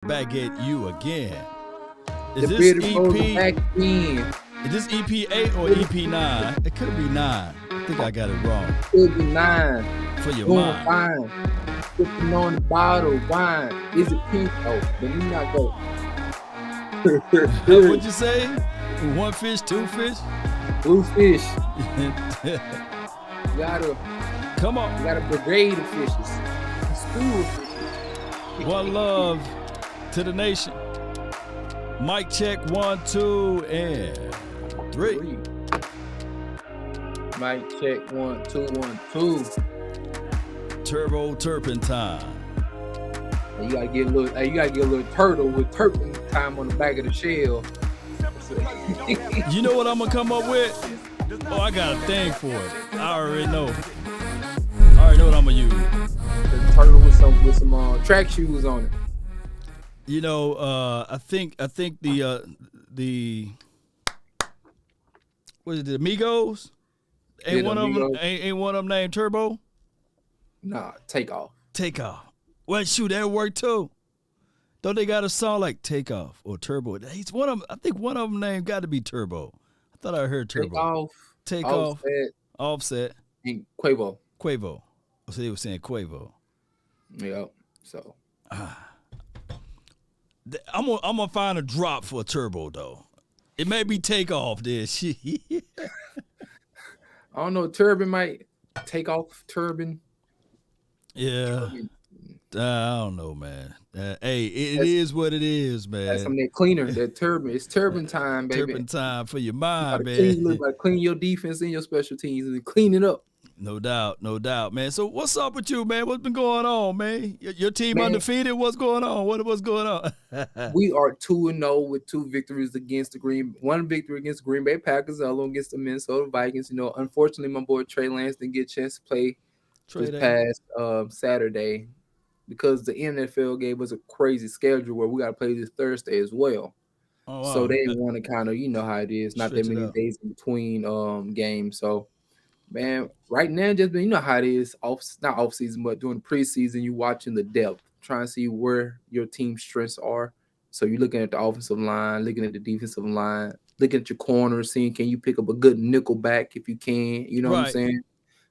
back at you again. Is The this bearded bros are EP? back in. Is this EP8 or EP9? It could be 9. I think I got it wrong. Could be 9. For your Doing mind. fine. Sipping on the bottle of wine. Is it pink? Oh, let me not go. What'd you say? One fish, two fish? Blue fish. You gotta, Come on. you gotta brigade of fishes. A school of fishes. One love to the nation. Mic check 1, 2, and 3. Mic check 1, 2, 1, 2. Turbo turpentine. And you gotta get a little. You gotta get a little turtle with turpentine on the back of the shell. You know what I'm gonna come up with? Oh, I got a thing for it. I already know. I already know what I'm gonna use. The turtle with some track shoes on it. You know, I think the what is it, the Amigos? Ain't one of them ain't one of them named Turbo? Nah, take off. Takeoff. Well, shoot, that work too. Don't they got a song like Takeoff or Turbo? He's one of them. I think one of them name got to be Turbo. I thought I heard Turbo. Takeoff. Offset. And Quavo. So they were saying Quavo. Yep. So I'm gonna find a drop for a Turbo though. It may be Takeoff then. I don't know. Turban might take off. Turban. Yeah. I don't know, man. Hey, it is what it is, man. That's some that cleaner. That turban. It's turban time, baby. Turban time for your mind, man. You gotta clean your defense and your special teams and clean it up. No doubt, man. So what's up with you, man? What's been going on, man? Your team undefeated? What's going on? What's going on? We are 2-0 with 2 victories against one victory against the Green Bay Packers, the other one against the Minnesota Vikings. You know, unfortunately, my boy Trey Lance didn't get a chance to play this past Saturday because the NFL gave us a crazy schedule where we got to play this Thursday as well. Oh, wow. So they want to kind of, you know how it is, not that many days in between games. So, man, right now, just you know how it is, not off season, but during the preseason, you watching the depth, trying to see where your team's strengths are. So you're looking at the offensive line, looking at the defensive line, looking at your corners, seeing can you pick up a good nickel back if you can, you know what I'm saying?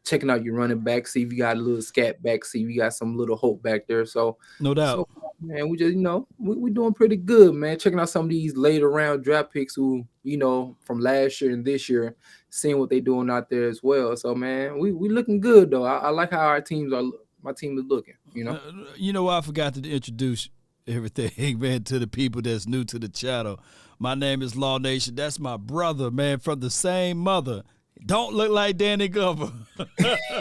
Checking out your running back, see if you got a little scat back, see if you got some little hope back there. So no doubt. So, man, we just, we're doing pretty good, man. Checking out some of these later round draft picks who, from last year and this year, seeing what they're doing out there as well. So, man, we looking good though. I like how my team is looking, I forgot to introduce everything, man, to the people that's new to the channel. My name is Law Nation. That's my brother, man, from the same mother. Don't look like Danny Glover.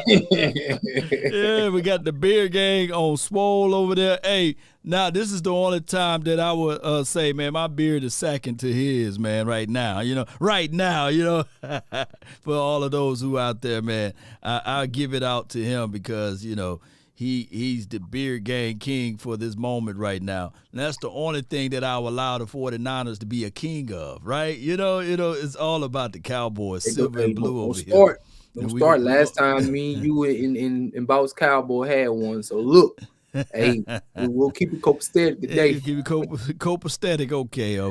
Yeah, we got the beer gang on swole over there. Hey, now this is the only time that I would say, man, my beard is second to his, man, right now. For all of those who out there, man, I'll give it out to him because, he's the beer gang king for this moment right now. And that's the only thing that I will allow the 49ers to be a king of, right? It's all about the Cowboys, silver and blue over here. Don't start. Last time me and you in Boss Cowboy had one. So look, hey, we'll keep it copacetic today. Keep it copacetic. Okay. All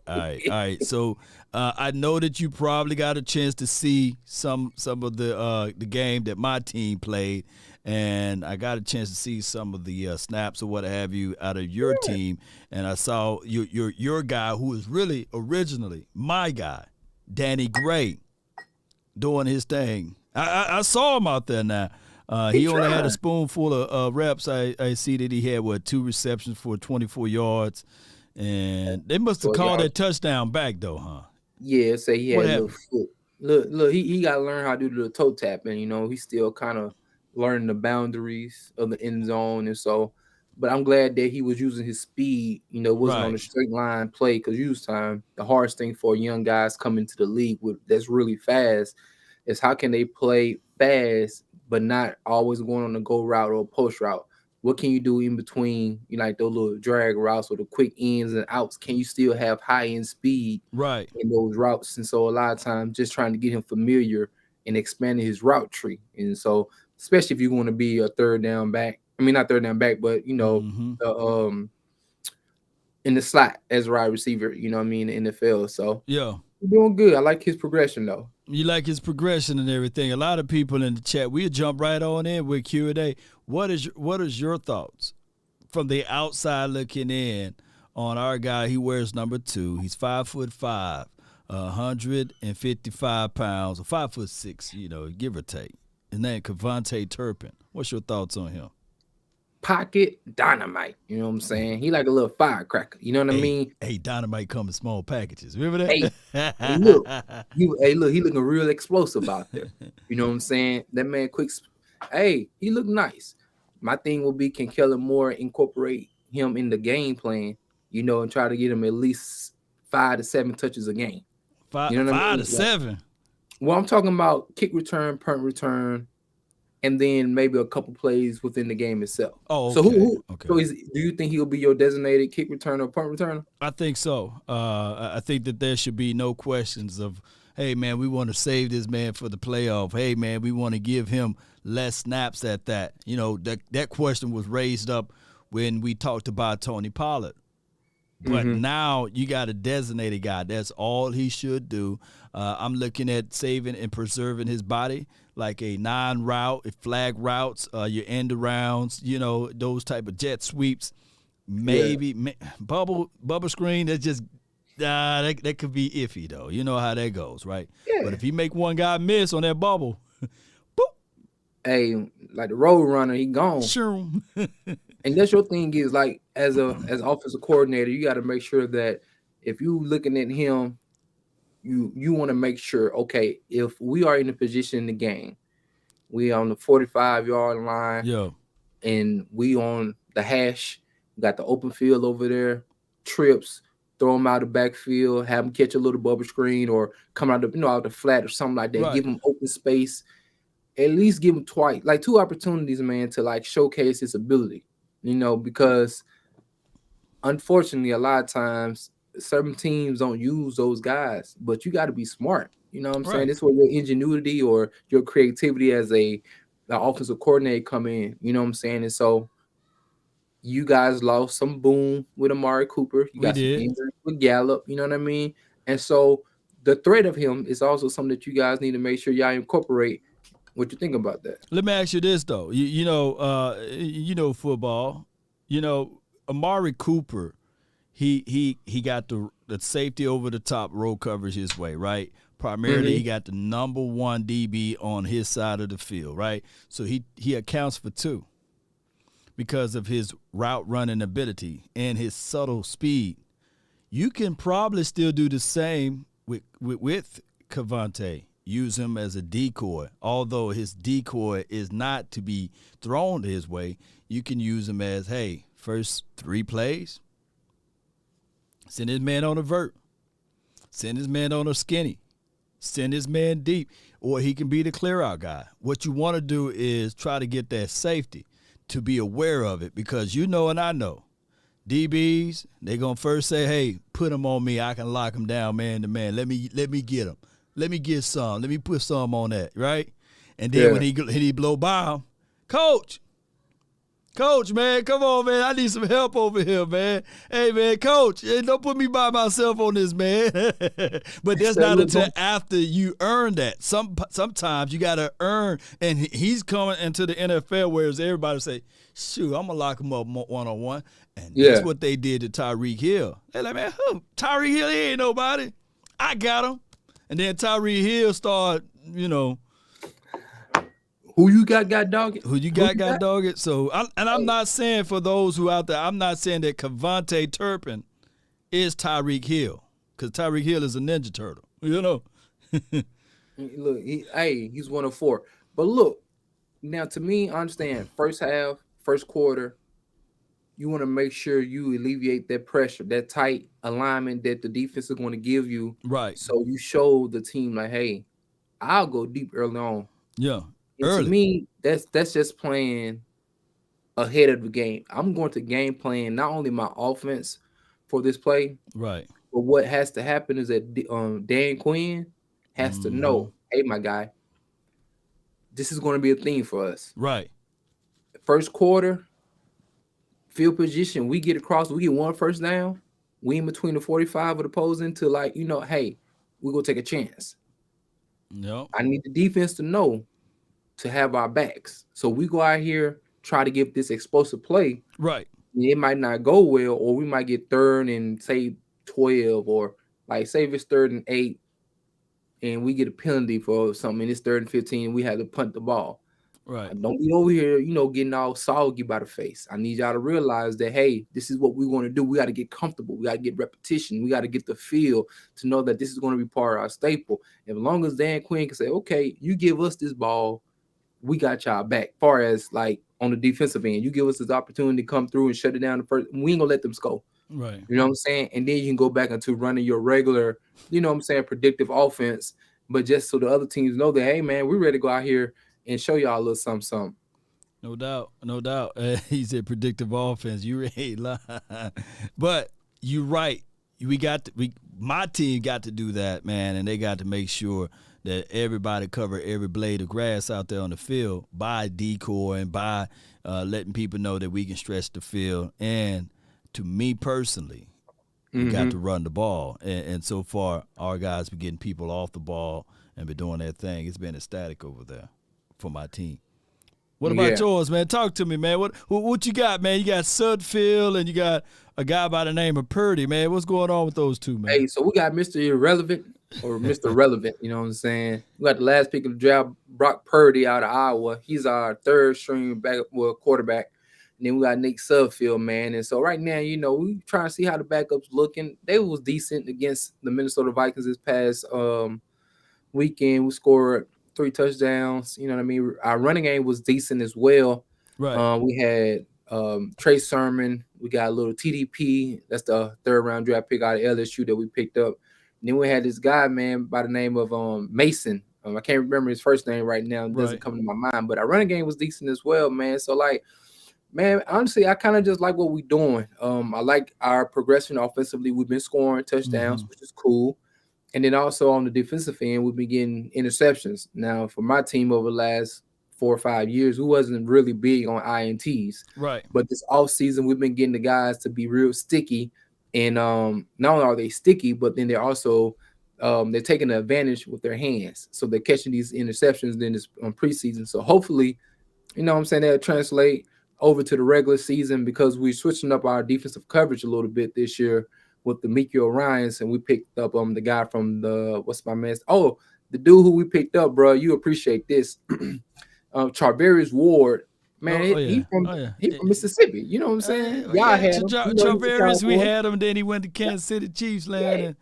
right. So I know that you probably got a chance to see some of the game that my team played. And I got a chance to see some of the snaps or what have you out of your team, and I saw your guy who was really originally my guy, Danny Gray, doing his thing. I saw him out there now. He only had a spoonful of reps. I see that he had 2 receptions for 24 yards, and they must have called that touchdown back though, huh? Yeah, say he had a little foot. Look, he got to learn how to do the toe tap, and he's still kind of learning the boundaries of the end zone. And so, but I'm glad that he was using his speed, wasn't on a straight line play, because usually the hardest thing for young guys coming to the league that's really fast is how can they play fast but not always going on the go route or post route. What can you do in between, like those little drag routes or the quick ins and outs? Can you still have high end speed in those routes? And so a lot of times just trying to get him familiar and expanding his route tree. And so especially if you want to be a third down back. I mean, not third down back, but, in the slot as a wide receiver, you know what I mean, in the NFL. So Yeah. he's doing good. I like his progression though. You like his progression and everything. A lot of people in the chat, we'll jump right on in with Q&A. What is your thoughts from the outside looking in on our guy? He wears number 2. He's 5'5", 155 pounds, or 5'6", give or take. His name Cavante Turpin. What's your thoughts on him? Pocket dynamite. You know what I'm saying? He like a little firecracker. You know what I mean? Hey, dynamite come in small packages. Remember Hey, that? look, he looking real explosive out there. You know what I'm saying? That man quick. Hey, he look nice. My thing will be, can Kellen Moore incorporate him in the game plan? And try to get him at least 5 to 7 touches a game. Five to 7. Well, I'm talking about kick return, punt return, and then maybe a couple plays within the game itself. Oh, okay. So okay. So do you think he'll be your designated kick returner or punt returner? I think so. I think that there should be no questions of, hey, man, we want to save this man for the playoff. Hey, man, we want to give him less snaps at that. That question was raised up when we talked about Tony Pollard. But now you got a designated guy. That's all he should do. I'm looking at saving and preserving his body, like a non-route, flag routes, your end arounds, those type of jet sweeps. Maybe bubble screen. That's just that could be iffy though. You know how that goes, right? Yeah. But if he make one guy miss on that bubble, boop. Hey, like the road runner, he gone. Sure. And that's your thing is, like, as offensive coordinator, you got to make sure that if you looking at him, you want to make sure, okay, if we are in a position in the game, we on the 45-yard line, and we on the hash, we got the open field over there, trips, throw him out the backfield, have him catch a little bubble screen or come out out the flat or something like that. Right. Give him open space. At least give him 2 opportunities, man, to like showcase his ability. Because unfortunately, a lot of times certain teams don't use those guys, but you got to be smart. You know what I'm saying? This is where your ingenuity or your creativity as an offensive coordinator come in. You know what I'm saying? And so you guys lost some boom with Amari Cooper. You got some injury with Gallup. You know what I mean? And so the threat of him is also something that you guys need to make sure y'all incorporate. What you think about that? Let me ask you this though. You know football. Amari Cooper, he got the safety over the top roll coverage his way, right? Primarily, he got the number 1 DB on his side of the field, right? So he accounts for 2 because of his route running ability and his subtle speed. You can probably still do the same with Cavante. Use him as a decoy. Although his decoy is not to be thrown his way, you can use him as, hey, first 3 plays, send his man on a vert, send his man on a skinny, send his man deep, or he can be the clear-out guy. What you want to do is try to get that safety to be aware of it, because and I know, DBs, they're going to first say, hey, put him on me. I can lock him down man to man. Let me get him. Let me get some. Let me put some on that, right? And then when he blow by him, Coach, man, come on, man. I need some help over here, man. Hey, man, Coach, don't put me by myself on this, man. But that's not until after you earn that. Sometimes you got to earn, and he's coming into the NFL, whereas everybody say, shoot, I'm going to lock him up one-on-one. And that's what they did to Tyreek Hill. They're like, man, Tyreek Hill, he ain't nobody. I got him. And then Tyreek Hill started, who you got dog it? Who you got dog it? So, I'm not saying, for those who out there, I'm not saying that Cavante Turpin is Tyreek Hill, because Tyreek Hill is a Ninja Turtle. Look, he's 1 of 4. But look, now to me, I understand first half, first quarter, you want to make sure you alleviate that pressure, that tight alignment that the defense is going to give you. Right. So you show the team like, hey, I'll go deep early on. Yeah. To me, that's just playing ahead of the game. I'm going to game plan not only my offense for this play, right, but what has to happen is that Dan Quinn has to know, hey, my guy, this is going to be a thing for us. Right. First quarter, field position, we get across, we get 1 first down. we in between the 45 of the opposing to like, hey, we're gonna take a chance. Yep. I need the defense to know to have our backs. So we go out here, try to give this explosive play. Right. It might not go well, or we might get third and say 12, or like say if it's 3rd and 8 and we get a penalty for something, and it's 3rd and 15, we have to punt the ball. Right. Don't be over here, getting all soggy by the face. I need y'all to realize that, hey, this is what we want to do. We got to get comfortable. We got to get repetition. We got to get the feel to know that this is going to be part of our staple. As long as Dan Quinn can say, okay, you give us this ball, we got y'all back. Far as like on the defensive end, you give us this opportunity to come through and shut it down the first. We ain't gonna let them score. Right. You know what I'm saying? And then you can go back into running your regular, predictive offense. But just so the other teams know that, hey man, we're ready to go out here and show y'all a little something. No doubt, no doubt. He said predictive offense. You ain't lying, but you're right. My team got to do that, man, and they got to make sure that everybody cover every blade of grass out there on the field by decoy and by letting people know that we can stretch the field. And to me personally, we got to run the ball. And so far, our guys been getting people off the ball and been doing their thing. It's been ecstatic over there for my team. What about yours, man? Talk to me, man. What you got, man? You got Sudfield and you got a guy by the name of Purdy, man. What's going on with those two, man? Hey, so we got Mr. Irrelevant or Mr. Relevant, you know what I'm saying? We got the last pick of the draft, Brock Purdy out of Iowa. He's our 3rd string quarterback. And then we got Nick Sudfield, man. And so right now, we trying to see how the backups looking. They was decent against the Minnesota Vikings this past weekend. We scored 3 touchdowns. You know what I mean? Our running game was decent as well. Right. We had Trey Sermon. We got a little TDP. That's the 3rd round draft pick out of LSU that we picked up. And then we had this guy, man, by the name of Mason. I can't remember his first name right now. It doesn't come to my mind. But our running game was decent as well, man. So, like, man, honestly, I kind of just like what we're doing. I like our progression offensively. We've been scoring touchdowns, which is cool. And then also on the defensive end, we've been getting interceptions. Now, for my team over the last 4 or 5 years, we wasn't really big on INTs. Right. But this offseason, we've been getting the guys to be real sticky. And not only are they sticky, but then they're also they're taking the advantage with their hands. So they're catching these interceptions in this preseason. So hopefully, they'll translate over to the regular season because we're switching up our defensive coverage a little bit this year with the Miko Ryans, and we picked up the guy from the the dude who we picked up, bro. You appreciate this, Charvarius Ward, man. He's from Mississippi. You know what I'm saying? Y'all had him. Charvarius, we had him. Then he went to Kansas City Chiefs land,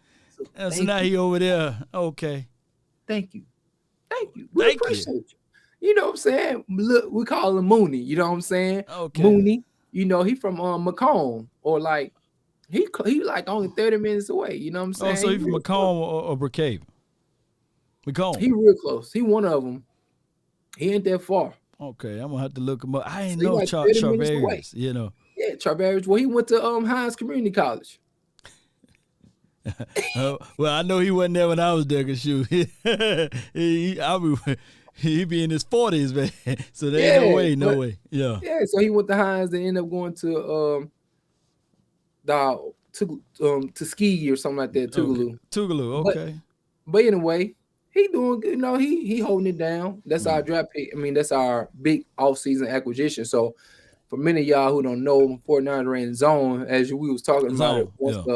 and so now he over there. Okay. Thank you. We appreciate you. You know what I'm saying? Look, we call him Mooney. You know what I'm saying? Okay. Mooney. He from Macomb, or like he like only 30 minutes away. You know what I'm saying? Oh, so he from Macomb or Brookhaven? Macomb. He real close. He one of them. He ain't that far. Okay, I'm gonna have to look him up. I ain't know Charvarius. Yeah, Charvarius. Well, he went to Hines Community College. Well, I know he wasn't there when I was there. Cause shoot, he be in his 40s, man. So there ain't no way. Yeah. Yeah. So he went to Hines. They ended up going to Tuskegee or something like that. Tougaloo. Okay. But anyway, he doing good. He holding it down. That's our draft pick. I mean, that's our big offseason acquisition. So for many of y'all who don't know, 49 ran zone, as we was talking about it once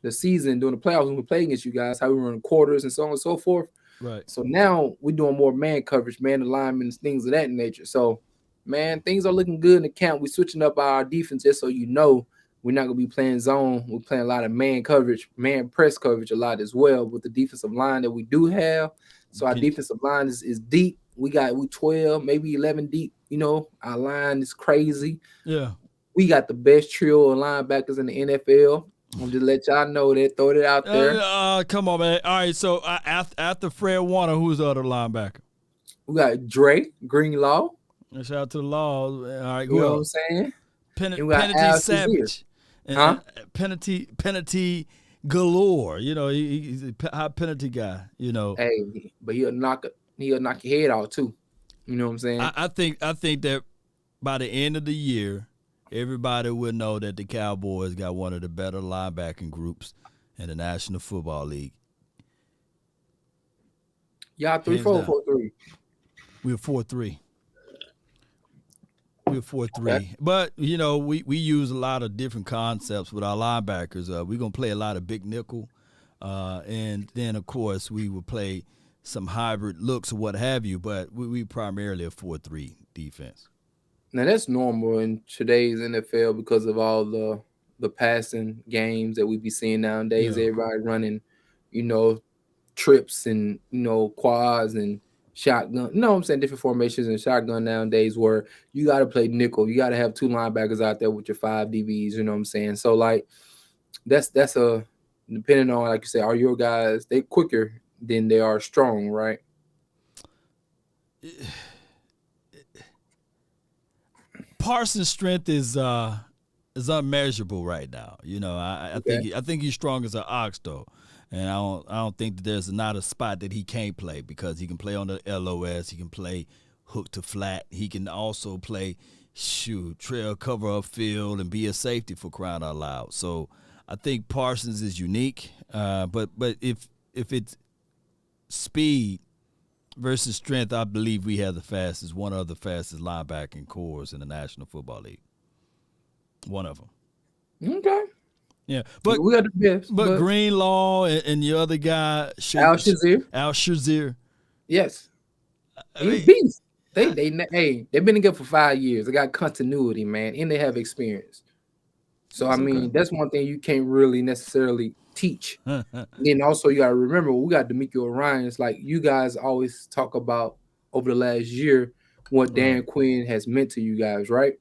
the season during the playoffs when we played against you guys, how we run quarters and so on and so forth. Right. So now we're doing more man coverage, man alignments, things of that nature. So, man, things are looking good in the camp. We're switching up our defense just so you know. We're not going to be playing zone. We're playing a lot of man coverage, man press coverage a lot as well with the defensive line that we do have. So our defensive line is deep. We 12, maybe 11 deep. Our line is crazy. Yeah. We got the best trio of linebackers in the NFL. I'm just let y'all know that. Throw it out there. Come on, man. All right, so after Fred Warner, who's the other linebacker? We got Dre Greenlaw. Shout out to the Law. All right, you know what I'm saying? Penalty Savage. Penalty galore. He's a high penalty guy. Hey, but he'll knock your head out too. You know what I'm saying? I think that by the end of the year, everybody will know that the Cowboys got one of the better linebacking groups in the National Football League. Y'all 3-4, 4-3. We're 4-3. We're 4-3. But, you know, we use a lot of different concepts with our linebackers. We're going to play a lot of big nickel. And then, of course, we will play some hybrid looks or what have you. But we primarily a 4-3 defense. Now, that's normal in today's NFL because of all the passing games that we be seeing nowadays. Yeah. Everybody running, you know, trips and, you know, quads and shotgun. You know what I'm saying? Different formations and shotgun nowadays where you got to play nickel. You got to have 2 linebackers out there with your 5 DBs. You know what I'm saying? So, like, that's a depending on, like you say, are your guys, they quicker than they are strong, right? Parsons' strength is unmeasurable right now. You know, I think he's strong as an ox though, and I don't think that there's not a spot that he can't play because he can play on the LOS, he can play hook to flat, he can also play trail cover up field and be a safety for crying out loud. So I think Parsons is unique, but if it's speed versus strength, I believe we have one of the fastest linebacking cores in the National Football League. One of them. Okay. Yeah, but we got the best. But Greenlaw and the other guy, Al Shazier. Yes, he's beast. They've been together for 5 years. They got continuity, man, and they have experience. So I mean, that's one thing you can't really necessarily teach. Then also you got to remember we got D'Amico Ryan. It's like you guys always talk about over the last year what Dan Quinn has meant to you guys, right?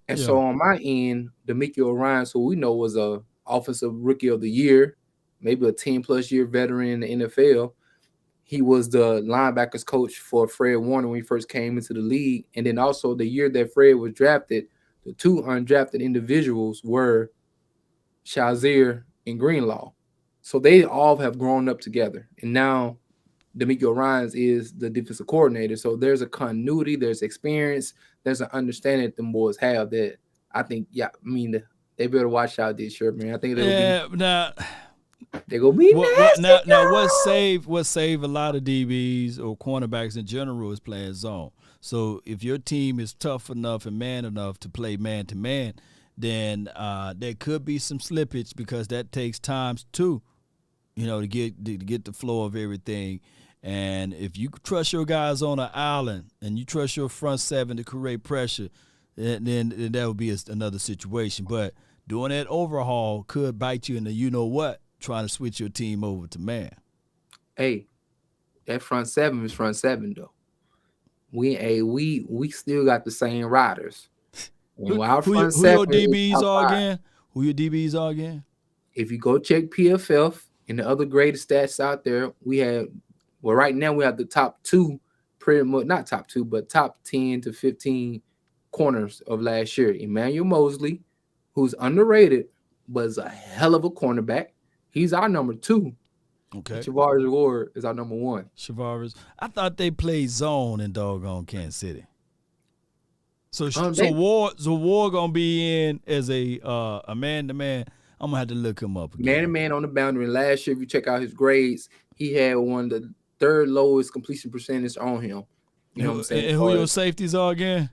And so on my end, D'Amico Ryan, so we know was a offensive rookie of the year, maybe a 10+ year veteran in the NFL. He was the linebackers coach for Fred Warner when he first came into the league. And then also the year that Fred was drafted, the 2 undrafted individuals were Shazier and Greenlaw. So they all have grown up together. And now D'Amico Ryans is the defensive coordinator. So there's a continuity, there's experience, there's an understanding that them boys have that I think, they better watch out this year, man. I think they're gonna be nasty. Now what save a lot of DBs or cornerbacks in general is playing zone. So if your team is tough enough and man enough to play man to man, then there could be some slippage because that takes time too, you know, to get the flow of everything. And if you trust your guys on an island and you trust your front 7 to create pressure, then that would be another situation. But doing that overhaul could bite you in the you-know-what, trying to switch your team over to man. Hey, that front 7 is front 7, though. We still got the same riders. Who your DBs are again? Who your DBs are again? If you go check PFF and the other greatest stats out there, right now we have the top 2, pretty much not top 2, but top 10 to 15 corners of last year. Emmanuel Mosley, who's underrated, but is a hell of a cornerback. He's our number 2. Okay. Shavaris Gore is our number 1. Shavaris. I thought they played zone in doggone Kansas City. So War gonna be in as a man-to-man. I'm gonna have to look him up again. Man-to-man on the boundary. Last year, if you check out his grades, he had one of the 3rd lowest completion percentage on him. You know what I'm saying? And who your safeties are again?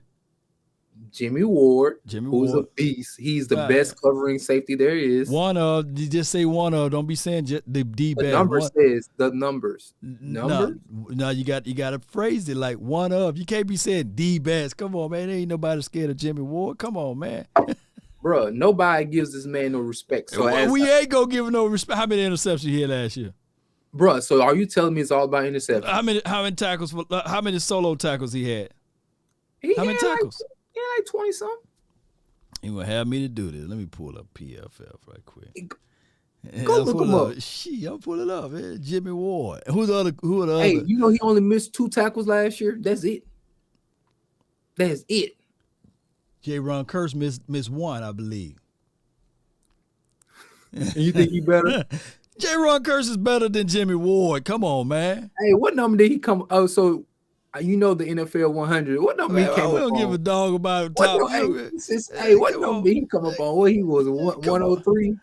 Jimmy Ward, who's a beast. He's the best covering safety there is. You just say one of. Don't be saying the D best. The number says the numbers. No, you got to phrase it like one of. You can't be saying the best. Come on, man. There ain't nobody scared of Jimmy Ward. Come on, man. Bro, nobody gives this man no respect. So we ain't gonna give him no respect. How many interceptions he had last year? Bro, so are you telling me it's all about interceptions? How many tackles? How many solo tackles he had? How many tackles? Like 20-something. You gonna have me to do this? Let me pull up PFF right quick. Go look him up. I'm pulling up. Man. Jimmy Ward. Who are the other? Hey, you know he only missed 2 tackles last year. That's it. J. Ron Curse missed 1, I believe. And you think he better? J. Ron Curse is better than Jimmy Ward. Come on, man. Hey, what number did he come? Oh, so You know the NFL 100. What number he came we up don't on? give a dog about What top. no, hey, what Come number on. did he come up on? What he was 103?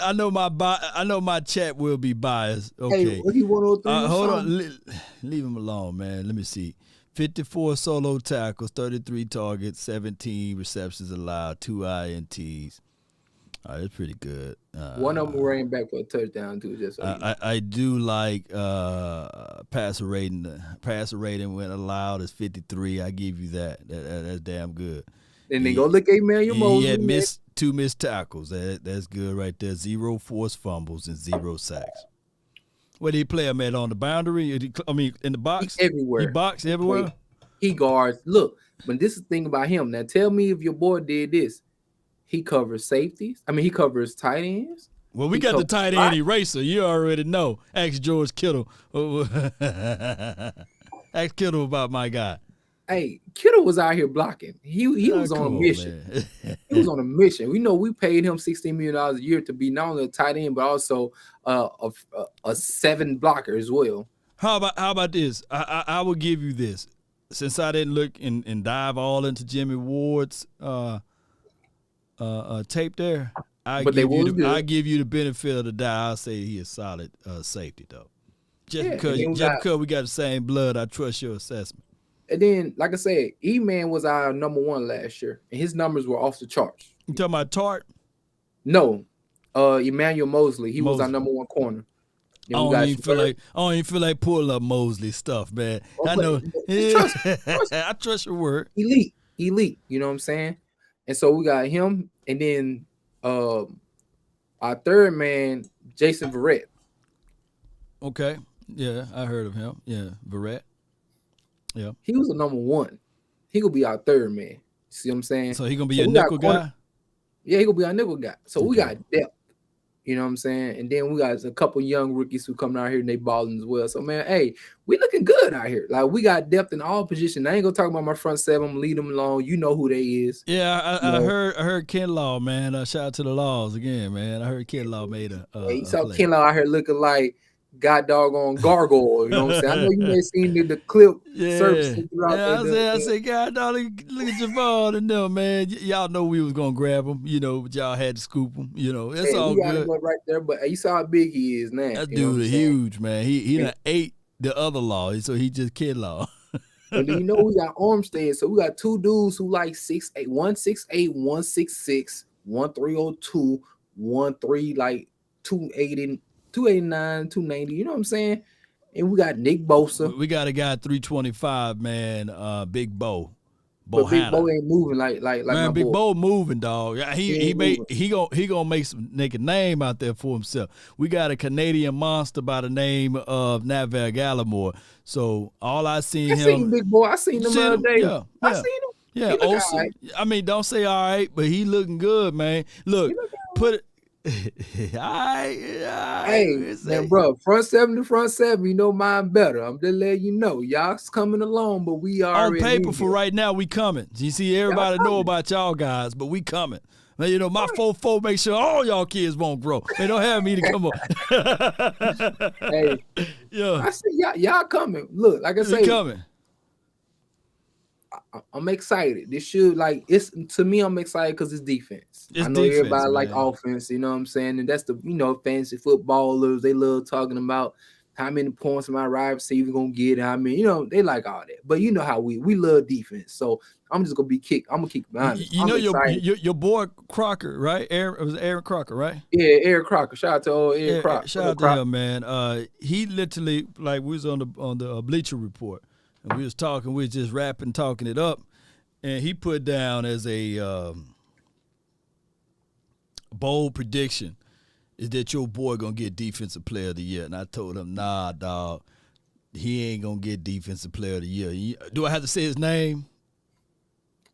I know my chat will be biased. Hey, Okay. was he 103 or Hold something? on. Leave him alone, man. Let me see. 54 solo tackles, 33 targets, 17 receptions allowed, 2 INTs. All right, that's pretty good. One of them ran back for a touchdown too. Just so you know. I do like passer rating. Passer rating when allowed is 53. I give you that. That's damn good. And then go look at Emmanuel Mosley. He had two missed tackles. That's good right there. 0 forced fumbles and 0 sacks. Where did he play him at, on the boundary? I mean, in the box? He's everywhere. He box everywhere? He guards. Look, but this is the thing about him. Now tell me if your boy did this. He covers safeties. I mean, he covers tight ends. Well, we got the tight end eraser. You already know. Ask George Kittle. Ask Kittle about my guy. Hey, Kittle was out here blocking. He was on a mission. He was on a mission. We know we paid him $16 million a year to be not only a tight end, but also a 7 blocker as well. How about this? I will give you this. Since I didn't look and dive all into Jimmy Ward's tape there, I give you the benefit of the doubt. I'll say he is solid safety though. Just because we got the same blood, I trust your assessment. And then, like I said, E-Man was our number 1 last year, and his numbers were off the charts. You talking about Tart? No, Emmanuel Mosley. He was our number 1 corner. I don't even feel like pulling up Mosley stuff, man. I know. I trust your word. Elite. You know what I'm saying? And so we got him, and then our third man, Jason Barrett. Okay. Yeah, I heard of him. Yeah, Barrett. Yeah. He was the number 1. He gonna be our third man. See what I'm saying? So he gonna be a nickel guy? Yeah, he gonna be our nickel guy. So we got depth. You know what I'm saying? And then we got a couple young rookies who come out here and they balling as well. So, man, hey, we looking good out here. Like, we got depth in all positions. I ain't gonna talk about my front 7. I'm gonna lead them along. You know who they is. Yeah, I heard Ken Law, man. Shout out to the Laws again, man. I heard Ken Law made a you saw Ken Law out here looking like God doggone gargoyle. You know what I'm saying? I know you may have seen the clip surfacing throughout. I said, God dog, look at Javon and them, man. Y'all know we was gonna grab him, you know, but y'all had to scoop him. You know, it's all we got good. Him right there, but you saw how big he is now. That dude is huge, man. He done ate the other Law, so he just Ken Law. And then we got Armstead, so we got 2 dudes who like 6'8", 168, 166, 1302, 13 like 280. 289, 290, you know what I'm saying? And we got Nick Bosa. We got a guy 325, man, Big Bo. But Big Bo ain't moving like man, Big Bo moving, dog. He gonna make a name out there for himself. We got a Canadian monster by the name of Navar Gallimore. So all I seen seen Big Boy. I seen him the other day. Yeah. I seen him. Yeah, also, right. I mean, don't say all right, but he looking good, man. Look, put it. Hey, man, bro, front 7 to front 7, you know mine better. I'm just letting you know. Y'all's coming along, but we are on paper for right now. We coming. You see, everybody know about y'all guys, but we coming. Now, you know, my 4-4 make sure all y'all kids won't grow. They don't have me to come up. Hey, yeah, I see y'all coming. Look, like I say, coming. I'm excited. This should to me. I'm excited because it's defense. I know defense, everybody man. Like offense. You know what I'm saying? And that's the fantasy footballers. They love talking about how many points my wide receiver gonna get. How many? They like all that. But you know how we love defense. So I'm just gonna be kicked. I'm gonna kick behind. You know your boy Crocker, right? It was Aaron Crocker, right? Yeah, Aaron Crocker. Shout out to Aaron Crocker. Shout out to him, man. He literally we was on the Bleacher Report. And we was just rapping, talking it up, and he put down as a bold prediction is that your boy gonna get Defensive Player of the Year. And I told him, nah, dog, he ain't gonna get Defensive Player of the Year. Do I have to say his name?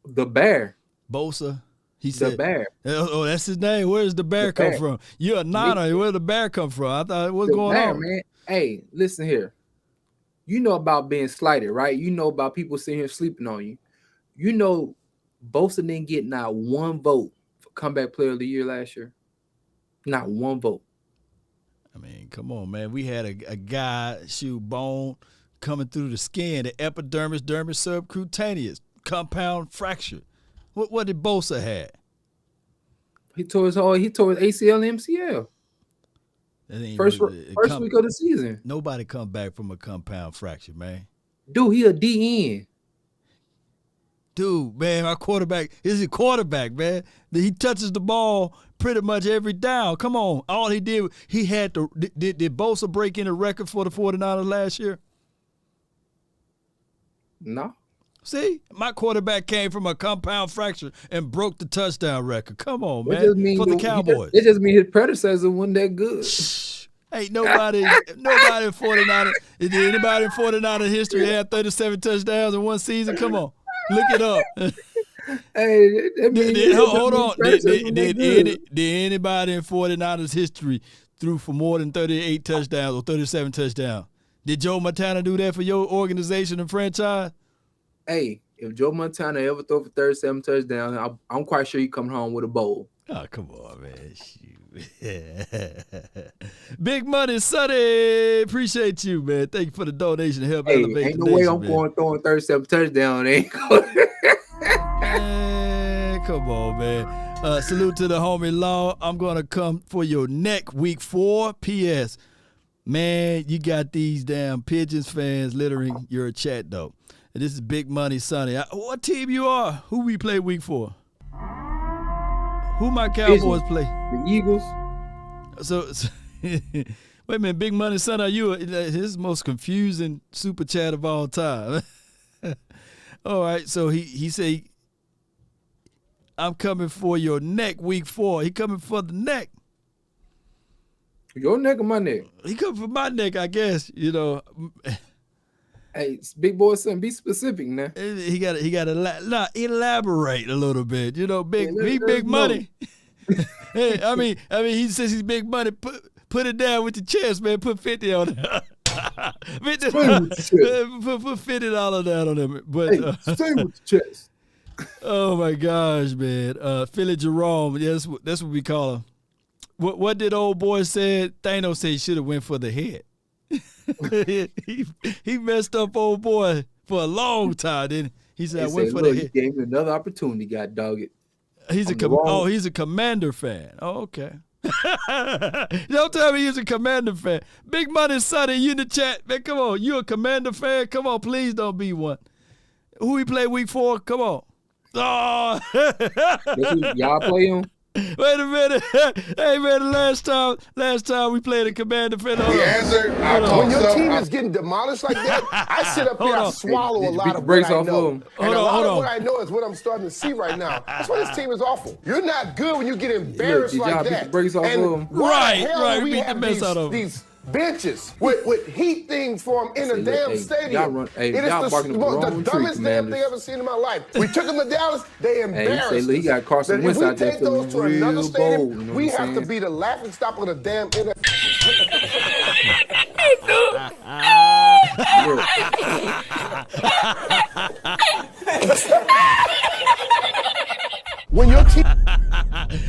The Bear. Bosa. He said, the Bear. Oh, that's his name. Where does the Bear come from? You're a Niner. Where the Bear come from? I thought, what's going on? Man. Hey, listen here. You know about being slighted, right? You know about people sitting here sleeping on you. You know, Bosa didn't get not 1 vote for Comeback Player of the Year last year. Not 1 vote. I mean, come on, man. We had a guy, Bone, coming through the skin, the epidermis, dermis, subcutaneous, compound fracture. What did Bosa have? He tore his ACL and MCL. First week of the season. Nobody come back from a compound fracture, man. Dude, he a DN. Dude, man, our quarterback is a quarterback, man. He touches the ball pretty much every down. Come on. All he did, he had to. Did Bosa break in a record for the 49ers last year? No. See, my quarterback came from a compound fracture and broke the touchdown record. Come on, man. For the Cowboys. It just means his predecessor wasn't that good. Ain't nobody in 49ers. Did anybody in 49ers history have 37 touchdowns in one season? Come on. Look it up. Hey, hold on. Did anybody in 49ers history threw for more than 38 touchdowns or 37 touchdowns? Did Joe Montana do that for your organization and franchise? Hey, if Joe Montana ever throw for 37 touchdowns, I'm quite sure he coming home with a bowl. Oh, come on, man. Shoot. Big Money Sonny. Appreciate you, man. Thank you for the donation to help elevate ain't the no way nation, I'm man. going throwing 37 touchdowns. Man, come on, man. Salute to the homie Law. I'm going to come for your neck week 4. P.S. Man, you got these damn Pigeons fans littering your chat, though. And this is Big Money Sonny. What team you are? Who we play week 4? Who my Cowboys play? The Eagles. So wait a minute, Big Money Son, are you his most confusing super chat of all time? All right, so he say, I'm coming for your neck week 4. He coming for the neck. Your neck or my neck? He coming for my neck, I guess. You know. Hey, big boy, son, be specific now. He got to elaborate a little bit. You know, big money. Hey, I mean, he says he's big money. Put it down with your chest, man. Put 50 on it. Put $50 down on him. But stay with the chest. Oh my gosh, man. Philly Jerome, yeah, that's what we call him. What did old boy said? Thanos said he should have went for the head. he messed up old boy for a long time. Then he said, "I went for the head." He gave him another opportunity. Got dog it. He's a Commander fan. Oh, okay. Don't tell me he's a Commander fan. Big Money Sonny, you in the chat, man. Come on, you a Commander fan? Come on, please don't be one. Who we play week 4? Come on. Oh, y'all play him. Wait a minute. Hey, man, last time we played a Commander fan. The answer, when your team is getting demolished like that, I sit up here, I swallow a lot of what I know. And a lot of what I know is what I'm starting to see right now. That's why this team is awful. You're not good when you get embarrassed like that. And right. We beat the mess out of these benches with heat things for them in a damn stadium. It is the dumbest damn thing I've ever seen in my life. We took them to Dallas, they embarrassed us. He got Carson Wentz out there. If we take those to another stadium, we have to be the laughing stock of the damn When your team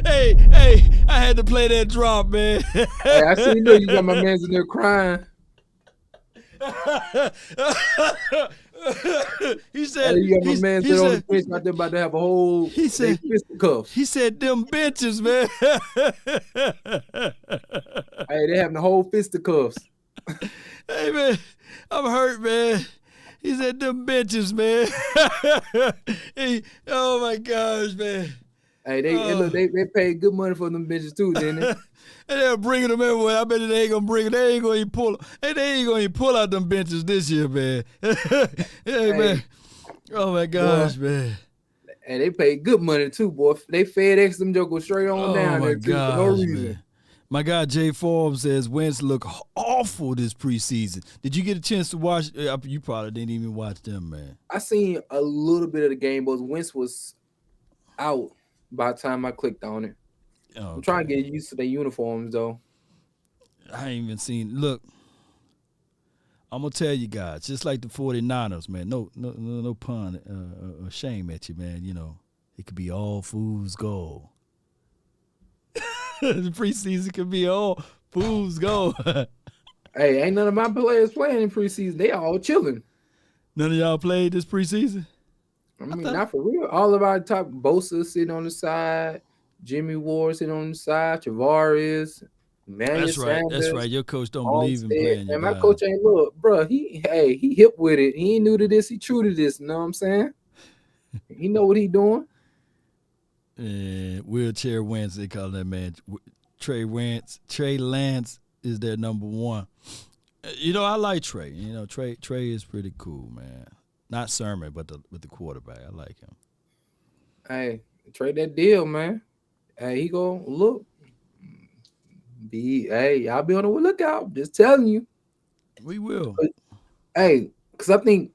Hey, I had to play that drop, man. Hey, I see you got my mans in there crying. He said, hey, you got my man on the bench out there about to have a whole fisticuffs. He said them benches, man. Hey, they having the whole fisticuffs. Hey, man, I'm hurt, man. He said them benches, man. Oh my gosh, man. Hey, they paid good money for them benches too, didn't they? And they're bringing them everywhere. I bet they ain't gonna bring it. They ain't gonna even pull. Hey, they ain't gonna even pull out them benches this year, man. Hey, man. Oh my gosh, boy, man. And they paid good money too, boy. They FedEx them jokers straight on down there too, for no reason. Man. My guy Jay Forbes says Wentz look awful this preseason. Did you get a chance to watch? You probably didn't even watch them, man. I seen a little bit of the game, but Wentz was out by the time I clicked on it. Okay. I'm trying to get used to their uniforms, though. I ain't even seen. Look, I'm gonna tell you guys, just like the 49ers, man. No pun or shame at you, man. You know, it could be all fool's gold. The preseason could be all fool's gold. Hey, ain't none of my players playing in preseason. They all chilling. None of y'all played this preseason? I mean, not for real. All of our top Bosa sitting on the side, Jimmy Ward sitting on the side, Tavares, Emmanuel Sanders. That's right. Your coach don't believe in playing. And my coach ain't bro. He hip with it. He ain't new to this. He true to this. You know what I'm saying? He know what he doing. And wheelchair Wentz, they call that man Trey Wentz. Trey Lance is their number one. You know, I like Trey. You know, Trey is pretty cool, man. Not Sermon, but the quarterback. I like him. Hey, Trey that deal, man. Hey, he go look. Y'all be on the lookout. Just telling you. We will. But, hey, because I think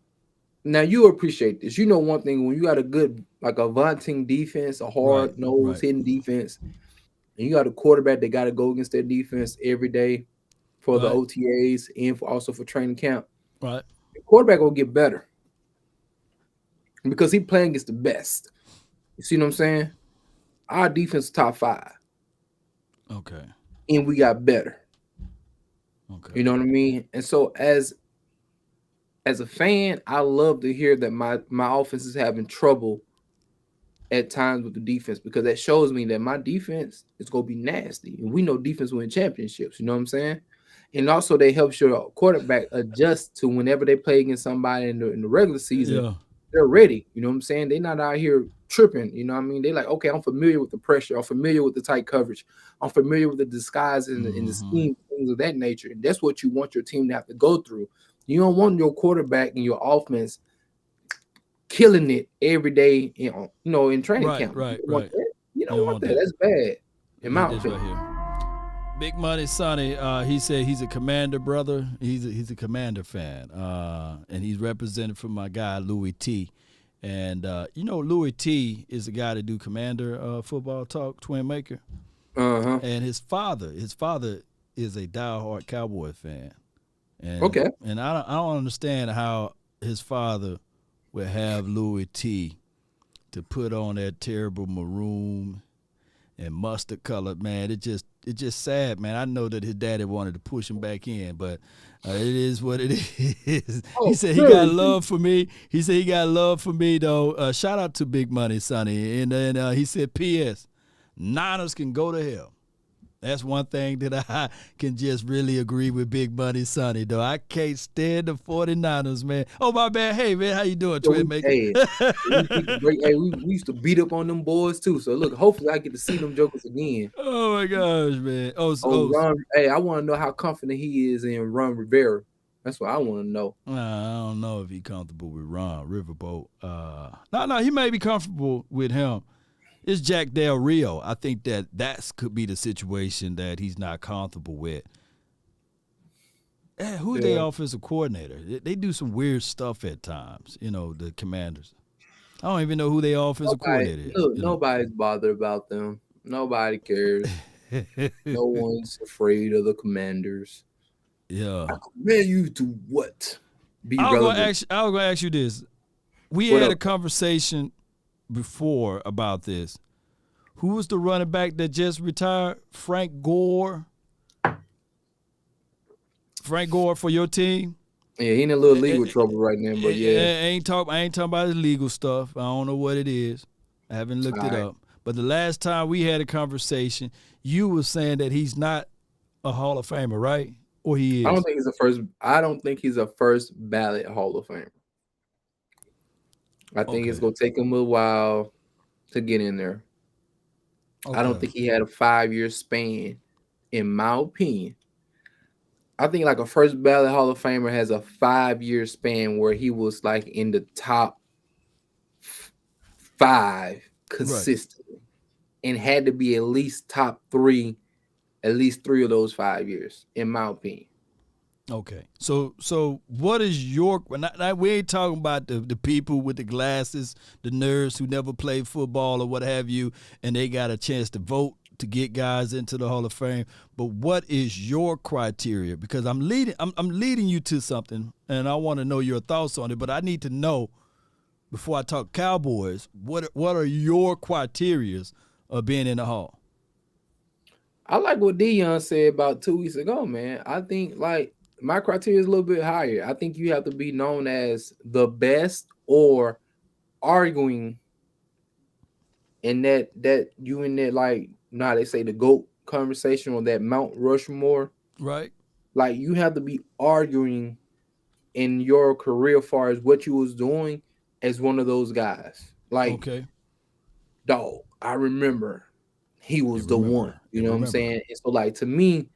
now you appreciate this. You know one thing, when you got a good, like a vaunting defense, a hard-nosed hitting defense, and you got a quarterback that got to go against their defense every day for the OTAs and also for training camp. Right. The quarterback will get better because he playing against the best. You see what I'm saying? Our defense top 5. Okay. And we got better. Okay. You know what I mean? And so as a fan, I love to hear that my offense is having trouble at times with the defense, because that shows me that my defense is going to be nasty. And we know defense win championships. You know what I'm saying? And also they help your quarterback adjust to whenever they play against somebody in the regular season. Yeah. They're ready. You know what I'm saying? They're not out here tripping. You know what I mean? They're like, okay, I'm familiar with the pressure. I'm familiar with the tight coverage. I'm familiar with the disguise and the scheme, things of that nature. And that's what you want your team to have to go through. You don't want your quarterback and your offense killing it every day, in training camp. Right. You don't want that. That's bad. In my opinion. Right here. Big Money Sonny, he said he's a Commander brother. He's a Commander fan, and he's represented from my guy Louis T. And Louis T is the guy to do Commander football talk, Twin Maker. And his father is a diehard Cowboy fan. And, okay. And I don't understand how his father would have Louis T to put on that terrible maroon and mustard colored, man. It's just sad, man. I know that his daddy wanted to push him back in, but it is what it is. He said he got love for me. He said he got love for me, though. Shout out to Big Money Sonny. And then he said, P.S., Niners can go to hell. That's one thing that I can just really agree with Big Money Sonny, though. I can't stand the 49ers, man. Oh, my bad. Hey, man, how you doing, Twin Maker? We used to beat up on them boys, too. So, look, hopefully I get to see them jokers again. Oh, my gosh, man. Ron, I want to know how confident he is in Ron Rivera. That's what I want to know. I don't know if he's comfortable with Ron Riverboat. No, he may be comfortable with him. It's Jack Del Rio. I think that could be the situation that he's not comfortable with. Hey, who's their offensive coordinator? They do some weird stuff at times, the Commanders. I don't even know who their offensive coordinator is. Look, nobody's bothered about them. Nobody cares. No one's afraid of the Commanders. Yeah. I command you to what? I was going to ask you this. We had a conversation before about this. Who was the running back that just retired? Frank Gore. Frank Gore for your team? Yeah, he in a little legal trouble right now, but yeah. I ain't talking about his legal stuff. I don't know what it is. I haven't looked it up. But the last time we had a conversation, you were saying that he's not a Hall of Famer, right? Or he is? I don't think he's a first ballot Hall of Famer. I think it's going to take him a while to get in there. Okay. I don't think he had a 5-year span, in my opinion. I think like a first ballot Hall of Famer has a 5-year span where he was like in the top 5 consistently, and had to be at least top 3, at least 3 of those 5 years, in my opinion. Okay, so what is your? We ain't talking about the people with the glasses, the nerds who never played football or what have you, and they got a chance to vote to get guys into the Hall of Fame. But what is your criteria? Because I'm leading you to something, and I want to know your thoughts on it. But I need to know before I talk Cowboys, what are your criterias of being in the Hall? I like what Dion said about 2 weeks ago, man. I think like my criteria is a little bit higher. I think you have to be known as the best or arguing in that you in that, like, now they say the GOAT conversation or that Mount Rushmore. Right. Like, you have to be arguing in your career as far as what you was doing as one of those guys. Like, okay, dog, I remember he was the one. You know what I'm saying? And so, like, to me,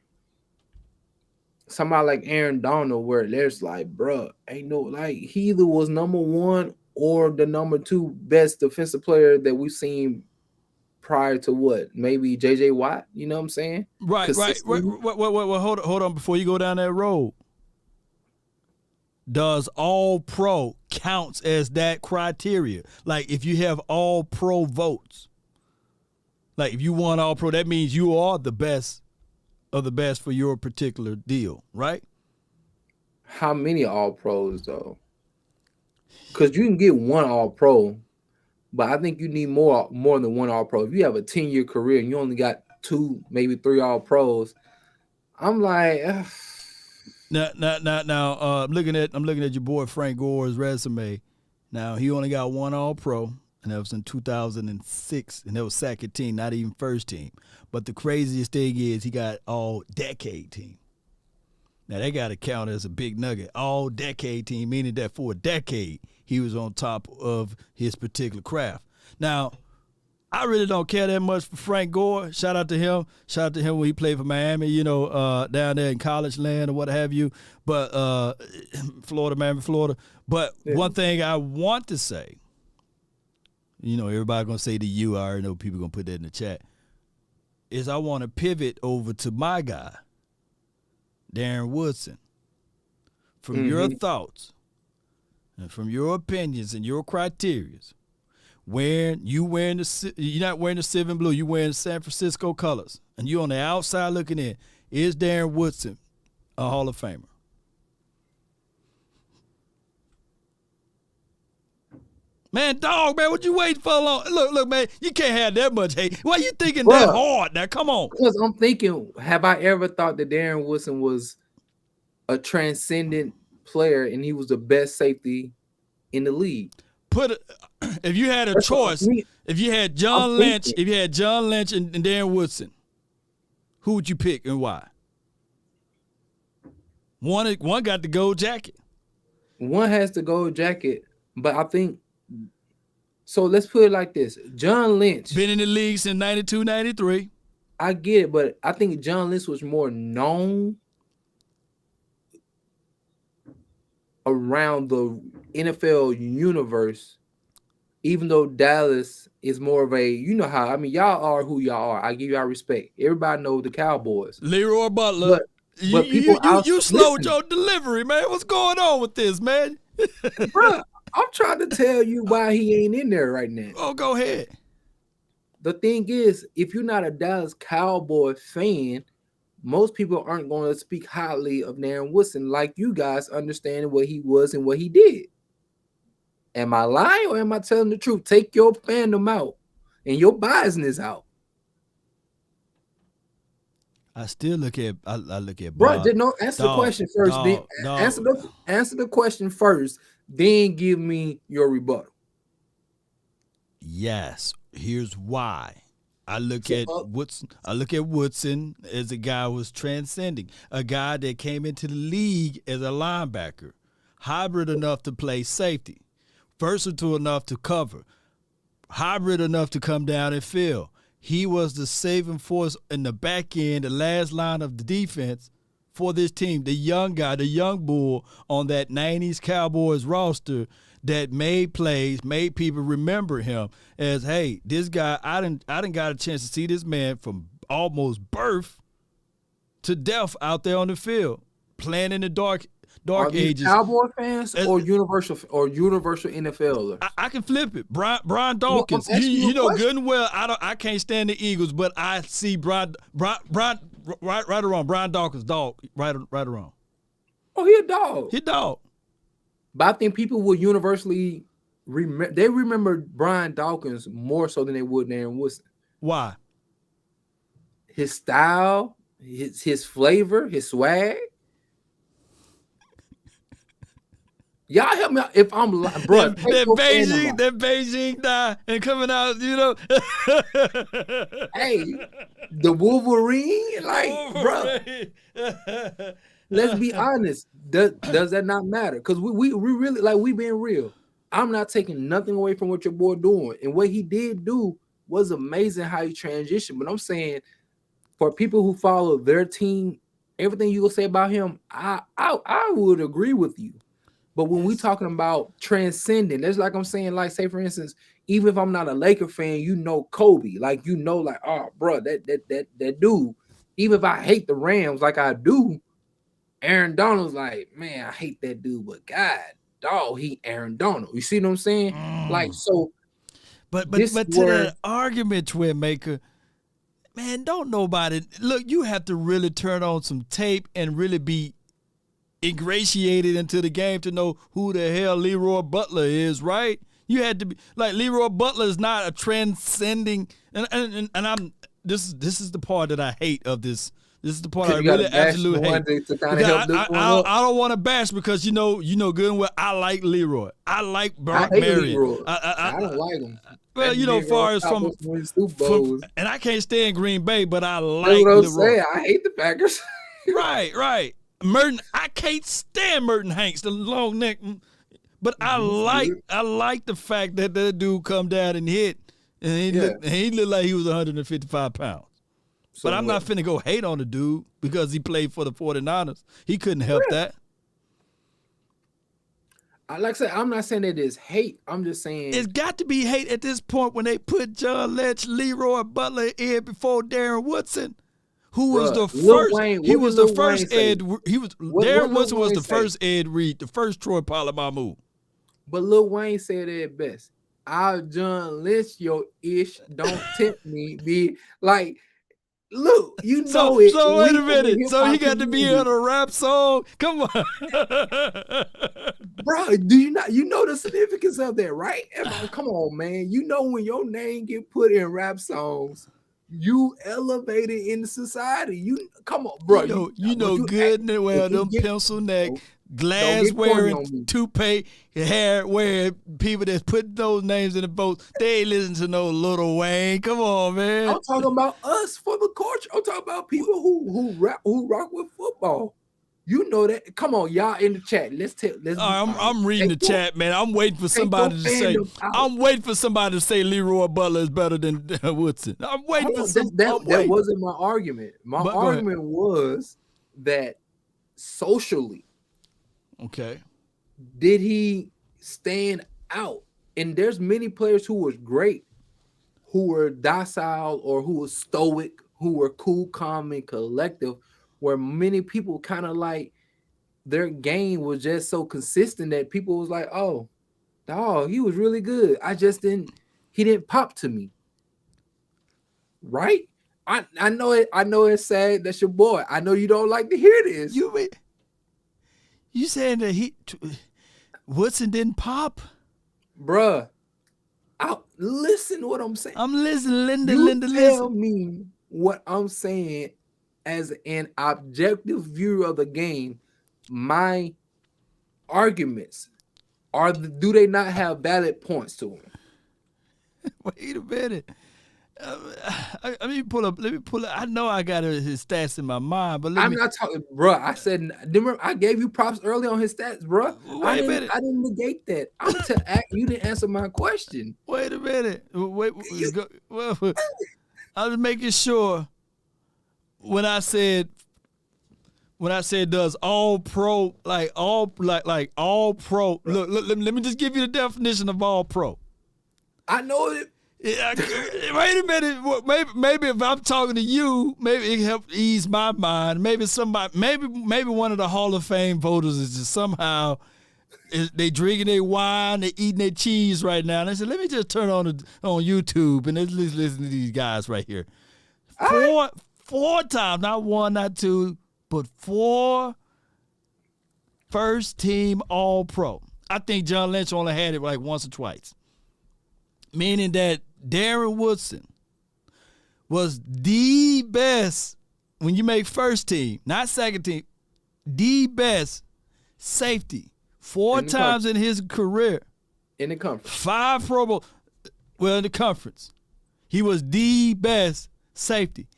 somebody like Aaron Donald, where there's like, bruh, ain't no, like, he either was number one or the number two best defensive player that we've seen prior to what? Maybe JJ Watt, you know what I'm saying? Right. Well, hold on before you go down that road. Does all pro counts as that criteria? Like, if you have all pro votes, like if you won all pro, that means you are the best of the best for your particular deal, right? How many all pros though? Because you can get one all pro, but I think you need more than one all pro. If you have a 10-year career and you only got 2, maybe 3 all pros, I'm like, ugh. Now, I'm looking at your boy Frank Gore's resume. Now, he only got 1 all pro, and that was in 2006, and that was second team, not even first team. But the craziest thing is he got all decade team. Now, they got to count as a big nugget. All decade team, meaning that for a decade, he was on top of his particular craft. Now, I really don't care that much for Frank Gore. Shout out to him. Shout out to him when he played for Miami, down there in college land or what have you. But Miami, Florida. But one thing I want to say, everybody going to say to you, I already know people going to put that in the chat, is I want to pivot over to my guy, Darren Woodson. From your thoughts and from your opinions and your criteria, you're not wearing the silver and blue, you're wearing San Francisco colors, and you're on the outside looking in, is Darren Woodson a Hall of Famer? Man, what you waiting for long? Look, man, you can't have that much hate. Why you thinking that hard now? Come on. Because I'm thinking, have I ever thought that Darren Woodson was a transcendent player and he was the best safety in the league? If you had a choice, if you had John Lynch and Darren Woodson, who would you pick and why? One got the gold jacket. One has the gold jacket, but I think, so let's put it like this. John Lynch been in the league since 92, 93. I get it, but I think John Lynch was more known around the NFL universe, even though Dallas is more of a, y'all are who y'all are. I give y'all respect. Everybody knows the Cowboys. Leroy Butler. But people you slowed your delivery, man. What's going on with this, man? Bro, I'm trying to tell you why he ain't in there right now. Oh, go ahead. The thing is, if you're not a Dallas Cowboy fan, most people aren't going to speak highly of Darren Woodson like you guys understanding what he was and what he did. Am I lying or am I telling the truth? Take your fandom out and your biasness out. I still look at bro. Answer the question first. Answer the question first. Then give me your rebuttal. Yes. Here's why. I look at Woodson as a guy who was transcending, a guy that came into the league as a linebacker, hybrid enough to play safety, versatile enough to cover, hybrid enough to come down and fill. He was the saving force in the back end, the last line of the defense for this team, the young guy, the young bull on that 90s Cowboys roster that made plays, made people remember him as, hey, this guy, I didn't got a chance to see this man from almost birth to death out there on the field, playing in the dark ages. Cowboy fans or universal NFL? I can flip it. Brian Dawkins, you know good and well. I can't stand the Eagles, but I see Brian right or wrong. Brian Dawkins, dog, right or wrong. Oh, he a dog. He a dog. But I think people will universally remember Brian Dawkins more so than they would Darren Woodson. Why? His style, his flavor, his swag. Y'all help me out if I'm bro. That Beijing die and coming out, you know. Hey, the Wolverine, like, bro. Let's be honest. Does that not matter? Because we really, like, we being real. I'm not taking nothing away from what your boy doing, and what he did do was amazing. How he transitioned, but I'm saying for people who follow their team, everything you will say about him, I would agree with you. But when we talking about transcending, that's like I'm saying, like, say for instance, even if I'm not a Laker fan, you know Kobe, like, you know, like, oh, bro, that dude. Even if I hate the Rams, like I do, Aaron Donald's like, man, I hate that dude, but God, dog, he Aaron Donald. You see what I'm saying? Like, so. But to that argument, Twin Maker, man, don't nobody look. You have to really turn on some tape and really be ingratiated into the game to know who the hell Leroy Butler is, right? You had to be like, Leroy Butler is not a transcending, and I'm this is the part that I hate of this. This is the part I really absolutely hate. I don't want to bash because you know good and well I like Leroy. I like Brock Marion. I don't like him. Well, you know, far as from and I can't stand Green Bay, but I like Leroy. I hate the Packers. Right. Merton, I can't stand Merton Hanks, the long neck, but I like the fact that that dude come down and hit, and he looked like he was 155 pounds. But I'm not finna go hate on the dude because he played for the 49ers. He couldn't help that. Like I said, I'm not saying it is hate. I'm just saying it's got to be hate at this point when they put John Lynch, Leroy Butler in before Darren Woodson. Who was the first? He was the first Ed. He was Darren Woodson was the first Ed Reed, the first Troy Polamalu. But Lil Wayne said it best. I'll John Lynch your ish. Don't tempt me. Be like, look, you know it. So wait a minute. So he got to be on a rap song. Come on, bro. Do you not? You know the significance of that, right? Come on, man. You know when your name get put in rap songs, you elevated in the society. You come on, bro. You know good and well them pencil neck, glass wearing, toupee hair wearing people that put those names in the votes. They ain't listen to no Lil Wayne. Come on, man. I'm talking about us for the culture. I'm talking about people who rock with football. You know that. Come on, y'all in the chat. Let's. I'm reading the chat, man. I'm waiting for somebody to say. I'm waiting for somebody to say Leroy Butler is better than Woodson. I'm waiting for some. That wasn't my argument. My argument was that socially, okay, did he stand out? And there's many players who was great, who were docile or who were stoic, who were cool, calm, and collective. Where many people kind of like their game was just so consistent that people was like, oh, dog, he was really good. He didn't pop to me. Right? I know it's sad. That's your boy. I know you don't like to hear this. You saying that Woodson didn't pop? Bruh. Listen to what I'm saying. I'm listening, Linda, tell me what I'm saying. As an objective view of the game, my arguments do they not have valid points to them? Wait a minute. Let me pull up. I know I got his stats in my mind, but I'm not talking, bro. I said, remember, I gave you props early on his stats, bro. Wait a minute. I didn't negate that. You didn't answer my question. Wait a minute. I was making sure. When I said does all pro like all pro, look let me just give you the definition of all pro. I know it. Wait a minute. Maybe if I'm talking to you, maybe it help ease my mind. Maybe one of the Hall of Fame voters is just somehow they drinking their wine, they eating their cheese right now. And they said, let me just turn on YouTube and let's listen to these guys right here. Four times, not one, not two, but 4 first team all pro. I think John Lynch only had it like once or twice. Meaning that Darren Woodson was the best when you make first team, not second team, the best safety 4 times in his career. In the conference. 5 Pro Bowl. Well, in the conference. He was the best safety.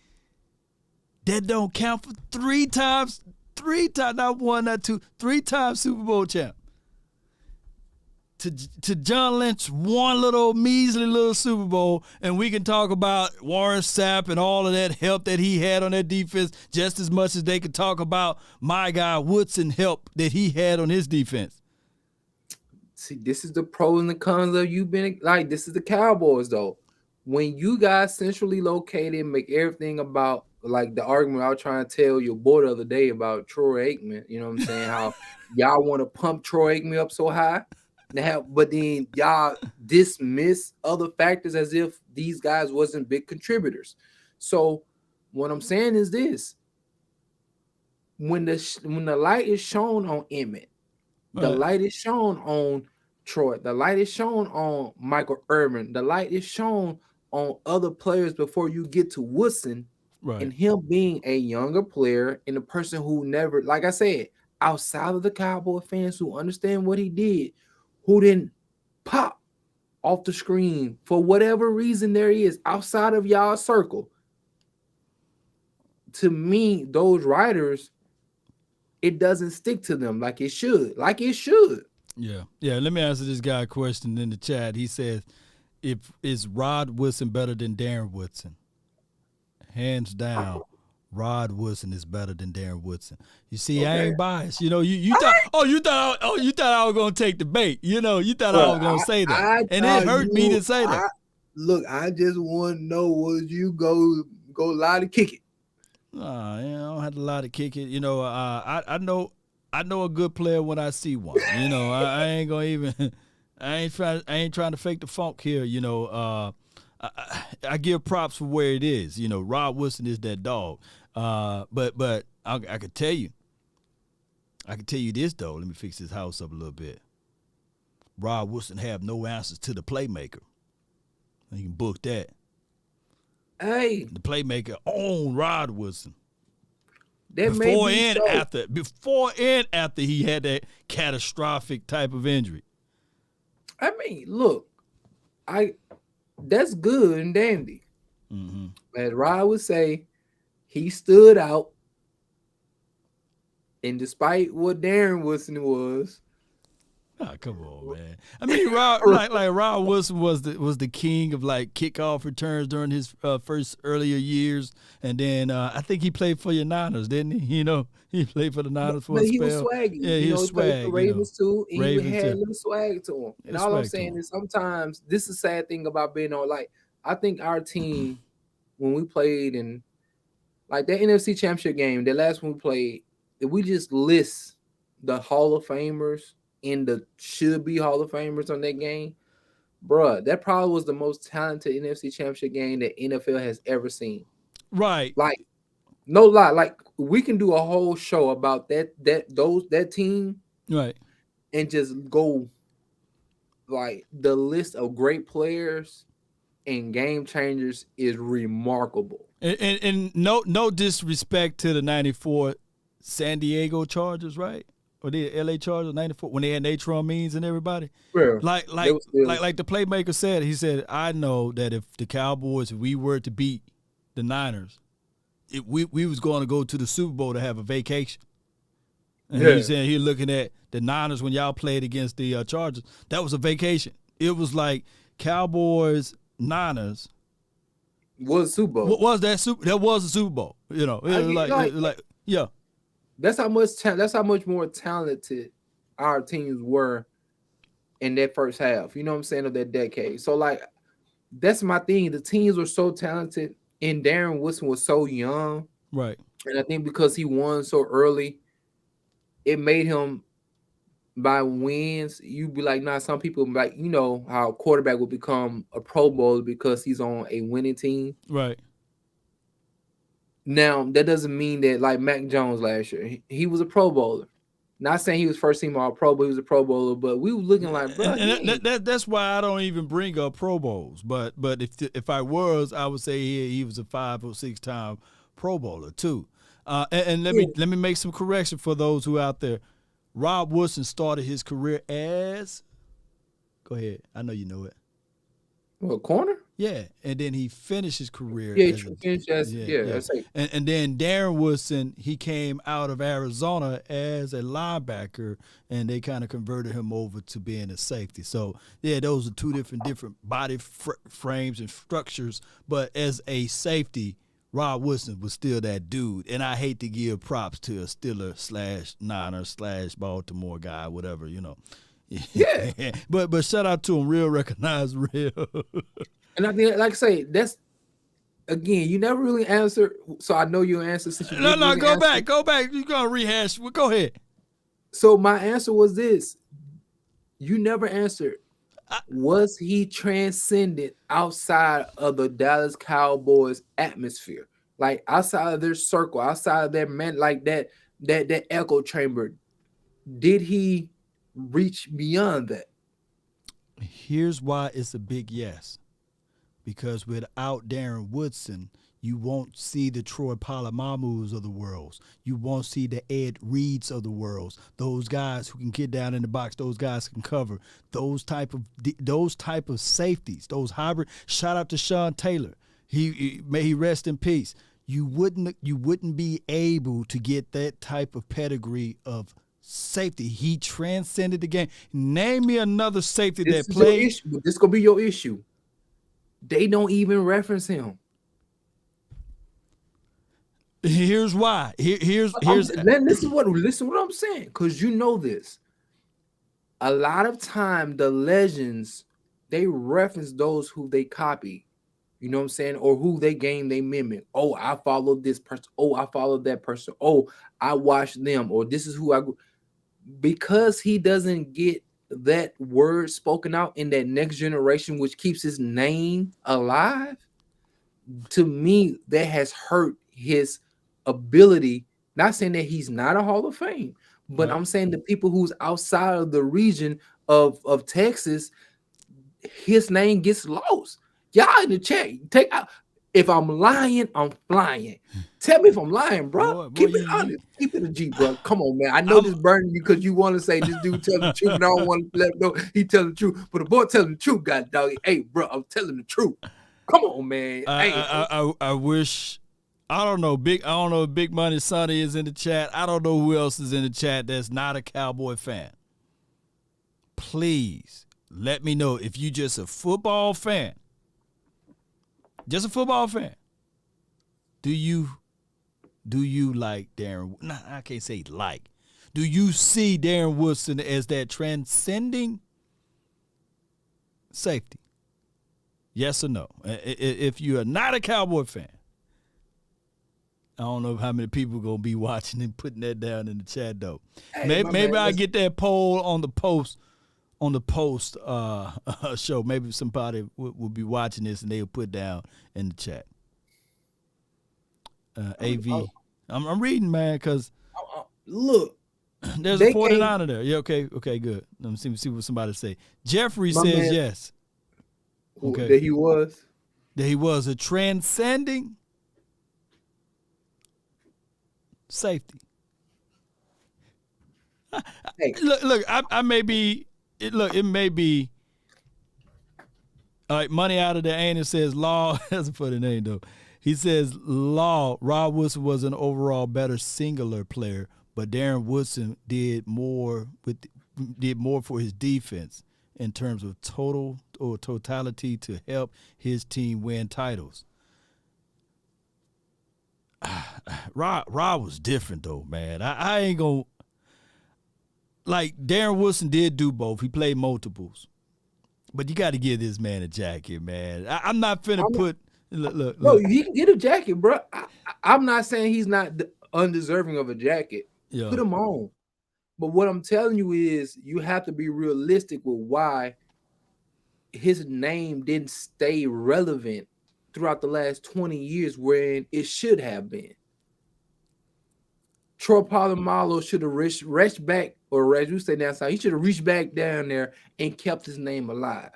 That don't count for 3 times, not 1, not 2, 3 times Super Bowl champ. To John Lynch, 1 little measly little Super Bowl, and we can talk about Warren Sapp and all of that help that he had on that defense just as much as they could talk about my guy Woodson help that he had on his defense. See, this is the pros and the cons of you being like, this is the Cowboys, though. When you guys centrally located, make everything about, like the argument I was trying to tell your boy the other day about Troy Aikman, you know what I'm saying? How y'all want to pump Troy Aikman up so high. Now, but then y'all dismiss other factors as if these guys wasn't big contributors. So what I'm saying is this: when the light is shown on Emmett, the light is shown on Troy, the light is shown on Michael Irvin, the light is shown on other players before you get to Woodson, and him being a younger player and a person who never, like I said, outside of the Cowboy fans who understand what he did, who didn't pop off the screen for whatever reason there is outside of y'all's circle. To me, those writers, it doesn't stick to them like it should. Yeah. Let me answer this guy a question in the chat. He says, is Rod Woodson better than Darren Woodson? Hands down, Rod Woodson is better than Darren Woodson. You see, I ain't biased. You know, you thought I was gonna take the bait. You know, you thought I was gonna say that, and it hurt me to say that. Look, I just want to know, would you go lie to kick it? I don't have to lie to kick it. You know, I know a good player when I see one. You know, I ain't gonna even. I ain't trying to fake the funk here. You know, I give props for where it is. You know, Rod Woodson is that dog. But I could tell you this though. Let me fix this house up a little bit. Rod Woodson have no answers to the playmaker. You can book that. Hey, the playmaker owned Rod Woodson. Before and after he had that catastrophic type of injury. I mean, look, that's good and dandy. Mm-hmm. As Rod would say, he stood out, and despite what Darren Woodson was, come on, man. I mean, Rod Woodson was the king of like kickoff returns during his first earlier years, and then I think he played for your Niners, didn't he? You know, he played for the Niners for a spell. He was swaggy. Yeah, he was swag. He played for Ravens too, and he had a too. little swag to him. And all I'm saying is, sometimes this is a sad thing about being on. Like, I think our team, when we played in like that NFC Championship game, the last one we played, if we just list the Hall of Famers and the should-be Hall of Famers on that game, bruh, that probably was the most talented NFC Championship game that NFL has ever seen. Right. Like, no lie. Like, we can do a whole show about that team. Right. And just go, like, the list of great players and game changers is remarkable. And no disrespect to the 94 San Diego Chargers, right? Or the LA Chargers 94 when they had Natron Means and everybody. Yeah. Like the playmaker said, he said, I know that if the Cowboys, if we were to beat the Niners, we was going to go to the Super Bowl to have a vacation. And he said he looking at the Niners when y'all played against the Chargers. That was a vacation. It was like Cowboys, Niners. Was Super Bowl. What was that Super? That was a Super Bowl. You know, it was yeah. That's how much more talented our teams were in that first half. You know what I'm saying, of that decade. So like, that's my thing. The teams were so talented, and Darren Woodson was so young. Right. And I think because he won so early, it made him, by wins, you'd be like, nah, some people like, you know how a quarterback will become a Pro Bowler because he's on a winning team. Right. Now, that doesn't mean that, like Mac Jones last year, he was a Pro Bowler. Not saying he was first team all Pro, but he was a Pro Bowler. But we were looking like, bro. That's why I don't even bring up Pro Bowls. But if I was, I would say he was a 5 or 6 time Pro Bowler too. And let me make some correction for those who out there. Rob Woodson started his career as. Go ahead. I know you know it. Well, corner? Yeah, and then he finished his career. Yeah, And then Darren Woodson, he came out of Arizona as a linebacker, and they kind of converted him over to being a safety. So, yeah, those are two different body frames and structures. But as a safety, Rob Woodson was still that dude. And I hate to give props to a Steeler/Niner/Baltimore guy, whatever, you know. Yeah. but shout out to him, real recognized real. And I think, like I say, that's again, you never really answered. So I know your answer since you No, really go back. You're gonna rehash. Well, go ahead. So my answer was this: you never answered. Was he transcended outside of the Dallas Cowboys atmosphere, like outside of their circle, outside of their man, like that echo chamber? Did he reach beyond that? Here's why it's a big yes. Because without Darren Woodson, you won't see the Troy Polamalu's of the world. You won't see the Ed Reeds of the world. Those guys who can get down in the box. Those guys can cover. Those type of safeties. Those hybrid. Shout out to Sean Taylor. May he rest in peace. You wouldn't be able to get that type of pedigree of safety. He transcended the game. Name me another safety that played. This is gonna be your issue. They don't even reference him. Here's why. Listen what I'm saying, because you know this. A lot of time the legends, they reference those who they copy. You know what I'm saying? Or who they mimic. Oh, I followed this person. Oh, I followed that person. Oh, I watched them. Or this is who I grew. Because he doesn't get that word spoken out in that next generation, which keeps his name alive, to me, that has hurt his ability. Not saying that he's not a Hall of Fame, but I'm saying the people who's outside of the region of Texas, his name gets lost. Y'all in the chat, take out. If I'm lying, I'm flying. Tell me if I'm lying, bro. Keep it honest. Keep it a G, bro. Come on, man. I know this burning you because you want to say this dude telling the truth, and I don't want to let him know he telling the truth. But the boy telling the truth, God dog. Hey, bro, I'm telling the truth. Come on, man. I wish. I don't know. Big Money Sonny is in the chat. I don't know who else is in the chat that's not a Cowboy fan. Please let me know if you just a football fan. Just a football fan. Do you like Darren? Nah, I can't say like. Do you see Darren Woodson as that transcending safety? Yes or no? If you are not a Cowboy fan, I don't know how many people gonna be watching and putting that down in the chat though. Hey, maybe I get that poll on the post. Show. Maybe somebody will be watching this and they'll put down in the chat. AV. I'm reading, man, because look, there's a 49er there. Yeah, okay, good. Let me see what somebody say. Jeffrey says yes. Okay. That he was a transcending safety. Hey. Look, I may be. It may be. All right, money out of the ain't. It says Law. That's a funny name though. He says Law. Rob Woodson was an overall better singular player, but Darren Woodson did more for his defense in terms of totality to help his team win titles. Rob was different though, man. I ain't gonna. Like, Darren Woodson did do both. He played multiples. But you got to give this man a jacket, man. I'm not finna put – look. No, he can get a jacket, bro. I'm not saying he's not undeserving of a jacket. Yeah. Put him on. But what I'm telling you is you have to be realistic with why his name didn't stay relevant throughout the last 20 years wherein it should have been. Troy Polamalu should have reached back, or as you say down south, he should have reached back down there and kept his name alive.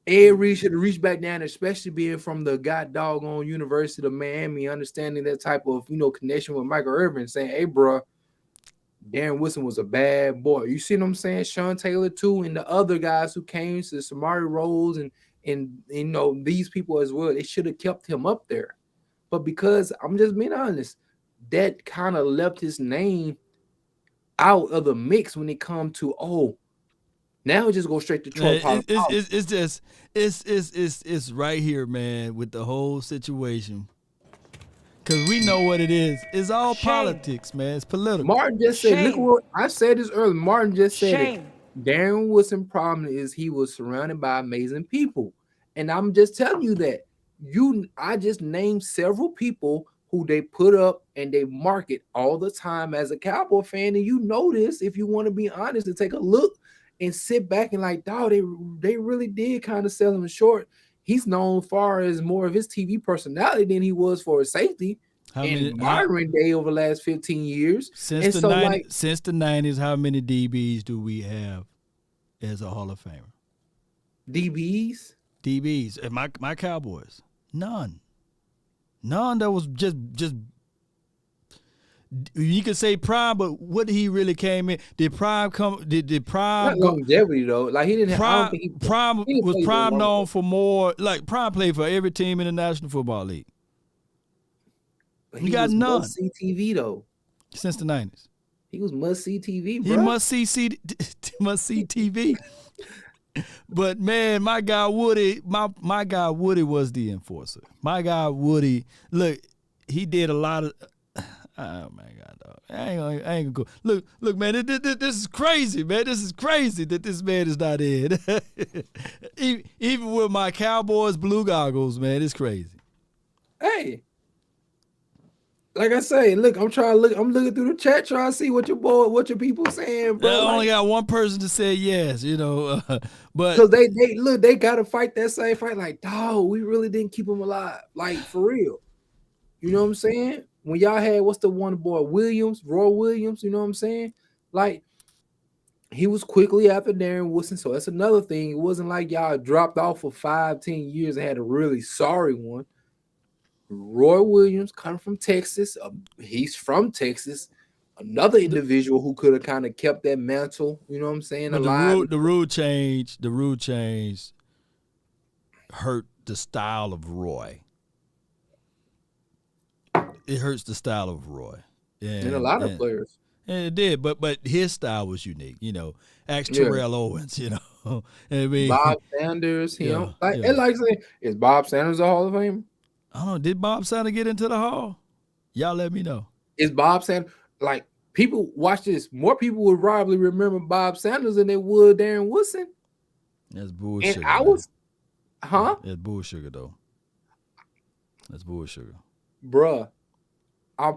Ed Reed should have reached back down, especially being from the god doggone University of Miami, understanding that type of connection with Michael Irvin, saying, "Hey, bro, Darren Woodson was a bad boy. You see what I'm saying? Sean Taylor too, and the other guys who came to Samari Rose and you know these people as well. They should have kept him up there, but because I'm just being honest, that kind of left his name out of the mix when it come to now just go straight to Troy. It's right here, man, with the whole situation. Because we know what it is. It's all politics, man. It's political. Martin just said, look what I said this earlier. Martin just said it. Darren Woodson problem is he was surrounded by amazing people. And I'm just telling you that. I just named several people who they put up and they market all the time as a Cowboy fan. And you know this, if you want to be honest and take a look and sit back and like, dog, they really did kind of sell him short. He's known far as more of his TV personality than he was for his safety modern day over the last 15 years. Since the 90s, how many DBs do we have as a Hall of Famer? DBs? DBs. And my Cowboys. None. That was just you could say Prime, but what did he really came in? Did Prime come? Did Prime? Not longevity though. Like he didn't. Prime was Prime known for more. Like Prime played for every team in the National Football League. But he got none. Must see TV though. Since the 90s, he was must see TV. Bro. He must see TV. But man, my guy Woody, my guy Woody was the enforcer. My guy Woody, look, he did a lot of. Oh my God, dog. I ain't gonna go. Look, man, this is crazy, man. This is crazy that this man is not in. Even with my Cowboys blue goggles, man, it's crazy. Hey, like I say, look, I'm looking through the chat trying to see what your people saying, bro. I only got one person to say yes, but because they gotta fight that same fight. Like, dog, we really didn't keep him alive, like for real. You know what I'm saying? When y'all had what's the one boy Roy Williams, you know what I'm saying? Like he was quickly after Darren Woodson, so that's another thing. It wasn't like y'all dropped off for 5-10 years and had a really sorry one. Roy Williams coming from Texas, he's from Texas. Another individual who could have kind of kept that mantle, you know what I'm saying? But the rule change hurt the style of Roy. It hurts the style of Roy. And a lot of players. And it did, but his style was unique, Ask Terrell Owens, I mean, Bob Sanders, and like saying, is Bob Sanders a Hall of Famer? I don't know. Did Bob Sanders get into the Hall? Y'all let me know. Is Bob Sanders, like, people watch this, more people would probably remember Bob Sanders than they would Darren Woodson. That's bullshit. And I was, That's bullshit, though. That's bullshit. Bruh. I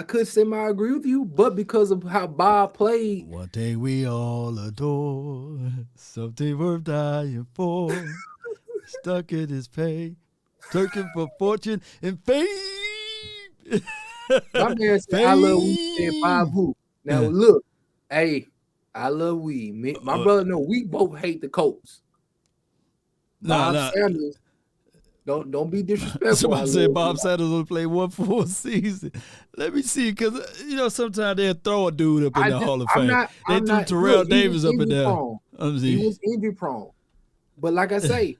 could semi-agree with you, but because of how Bob played. One thing we all adore, something worth dying for. Stuck in his pain, searching for fortune and fame. My man said, I love weed and Bob who. Now look, hey, I love weed. My brother know we both hate the Colts. Bob Sanders. Don't be disrespectful. Somebody said Bob Sanders will play one full season. Let me see, because sometimes they'll throw a dude up in the Hall of Fame. They threw Terrell Davis up in there. He was injury prone. But like I say,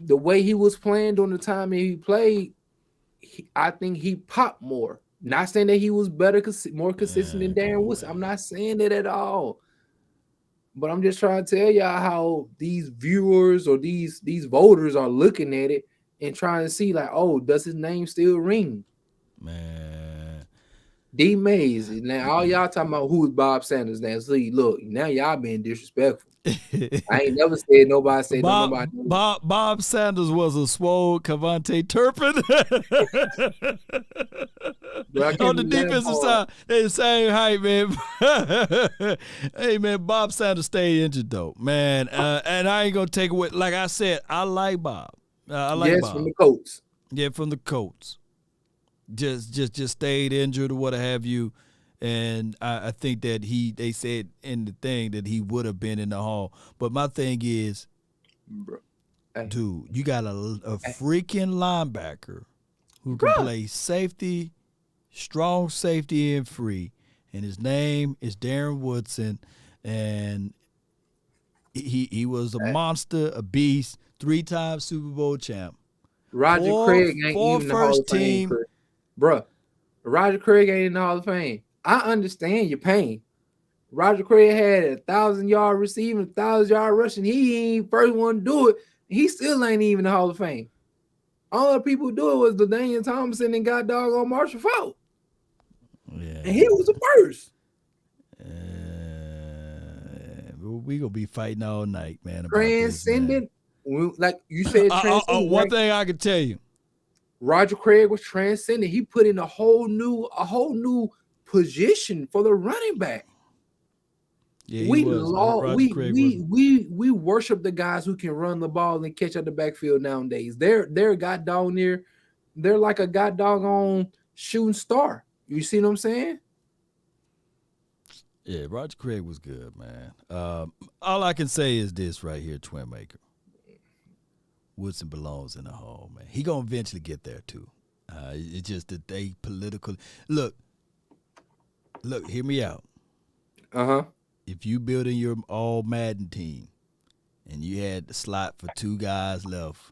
the way he was playing during the time he played, I think he popped more. Not saying that he was better, more consistent than Darren Woodson. I'm not saying that at all. But I'm just trying to tell y'all how these viewers or these voters are looking at it and trying to see, like, oh, does his name still ring? Man. D Mays. Now, all y'all talking about who is Bob Sanders now. See, look, now y'all being disrespectful. I ain't never said nobody nobody. Bob Sanders was a swole Cavante Turpin. On the defensive side, they the same height, man. Hey, man, Bob Sanders stayed injured, though, man. And I ain't going to take away. Like I said, I like Bob. Bob. From the Colts. Yeah, from the Colts. Just stayed injured or what have you. And I think that they said in the thing that he would have been in the Hall. But my thing is, dude, you got a freaking linebacker who can play safety, strong safety and free, and his name is Darren Woodson, and he was a monster, a beast, 3-time Super Bowl champ. Roger Craig ain't even in the Hall of Fame, bruh. Roger Craig ain't in the Hall of Fame. I understand your pain. Roger Craig had 1,000-yard receiving, 1,000-yard rushing. He ain't first one to do it. He still ain't even in the Hall of Fame. All the people who do it was LaDainian Tomlinson and got doggone Marshall Faulk. Yeah. And he was the first. We gonna be fighting all night, man. Transcendent, like you said. One thing I can tell you, Roger Craig was transcendent. He put in a whole new position for the running back. Yeah, we worship the guys who can run the ball and catch out the backfield nowadays. They're god dog near. They're like a god doggone shooting star. You see what I'm saying? Yeah, Roger Craig was good, man. All I can say is this right here, Twin Maker. Woodson belongs in the Hall, man. He gonna eventually get there too. It's just that they political. Look, hear me out. If you building your all Madden team, and you had the slot for 2 guys left,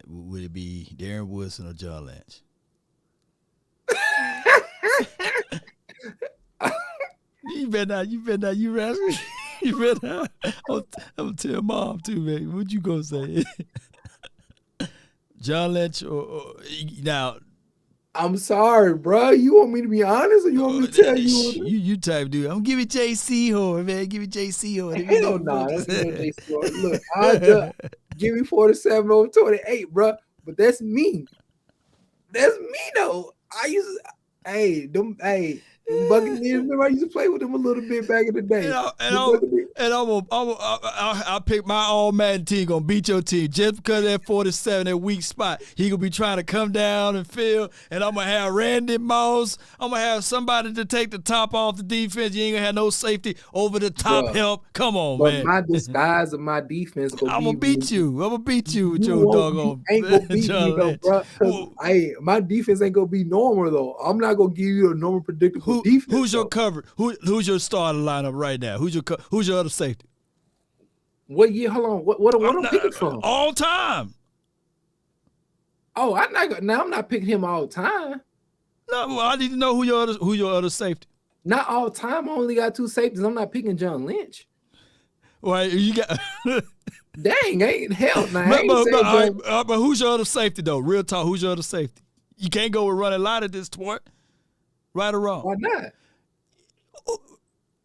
would it be Darren Woodson or John Lynch? You better not. You rascal. You better not. I'm gonna tell Mom too, man. What you gonna say? John Lynch or now? I'm sorry, bro. You want me to be honest, or you want me to tell you? You type dude. I'm gonna give it J.C. Horn, man. Give it J.C. Horn. Hell no, that's not J.C. Horn. Look, I just give me 47 over 28, bro. But that's me. That's me though. Buccaneers, remember I used to play with them a little bit back in the day. I'll pick my all Madden team, gonna beat your team just because of that 47, that weak spot. He gonna be trying to come down and fill, and I'm gonna have Randy Moss. I'm gonna have somebody to take the top off the defense. You ain't gonna have no safety over the top help. Come on, man. My disguise of my defense I'm gonna beat you. I'm gonna beat you with your doggone. Ain't gonna beat me though, bro. My defense ain't gonna be normal though. I'm not gonna give you a normal predictable defense. Who's your cover? Who's your starting lineup right now? Who's your other safety? What year? Hold on. What I'm picking from? All time. Oh, I'm not picking him all time. No, well, I need to know who your other safety. Not all time. I only got 2 safeties. I'm not picking John Lynch. Well, you got. Dang, ain't hell. But who's your other safety though? Real talk. Who's your other safety? You can't go with running light at this point. Right or wrong? Why not?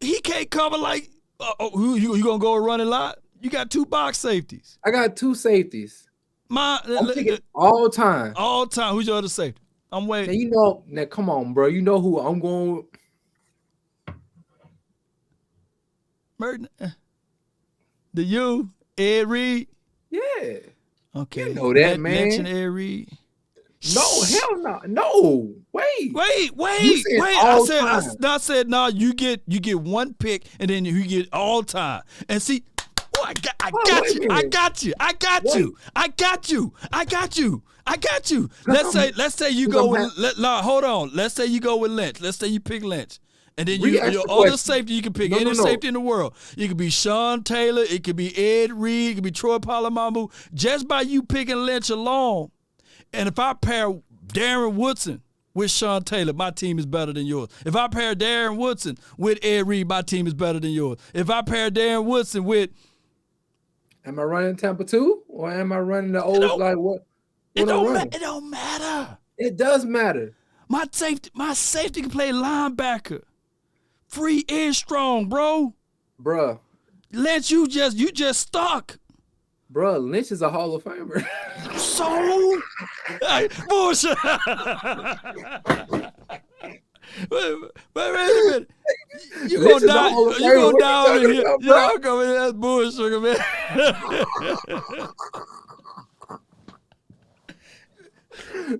He can't cover like who you gonna go and run a lot? You got 2 box safeties. I got 2 safeties. I'm picking all time. All time. Who's your other safety? I'm waiting. Now come on, bro. You know who I'm going with? Merton. Ed Reed. Yeah. Okay. You know that, man. Mention Ed Reed. No, hell no. No. Wait. I said no, you get 1 pick and then you get all time. And see, I got you. Let's say you go with hold on. Let's say you go with Lynch. Let's say you pick Lynch. And then your other safety, you can pick any safety in the world. It could be Sean Taylor, it could be Ed Reed, it could be Troy Polamalu. Just by you picking Lynch alone. And if I pair Darren Woodson with Sean Taylor, my team is better than yours. If I pair Darren Woodson with Ed Reed, my team is better than yours. If I pair Darren Woodson with... Am I running Tampa 2? Or am I running the old, like what? It don't matter. It does matter. My safety can play linebacker. Free and strong, bro. Bruh. Lynch, you just stuck. Bruh, Lynch is a Hall of Famer. So? Hey, bullshit. Wait a minute. You gonna die over here. Y'all coming in. That's bullshit, man.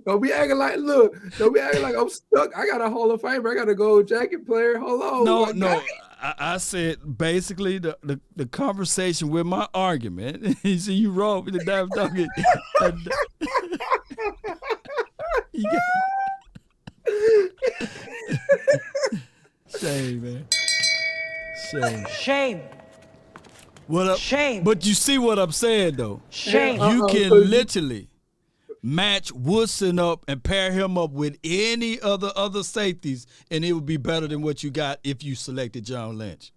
Don't be acting like I'm stuck. I got a Hall of Famer. I got a gold jacket player. Hold on. No. I said basically the conversation with my argument. You see, you wrong with the damn dog. Shame, man. Shame. Shame. What up? Shame. But you see what I'm saying, though. Shame. You can literally match Woodson up and pair him up with any other safeties, and it would be better than what you got if you selected John Lynch.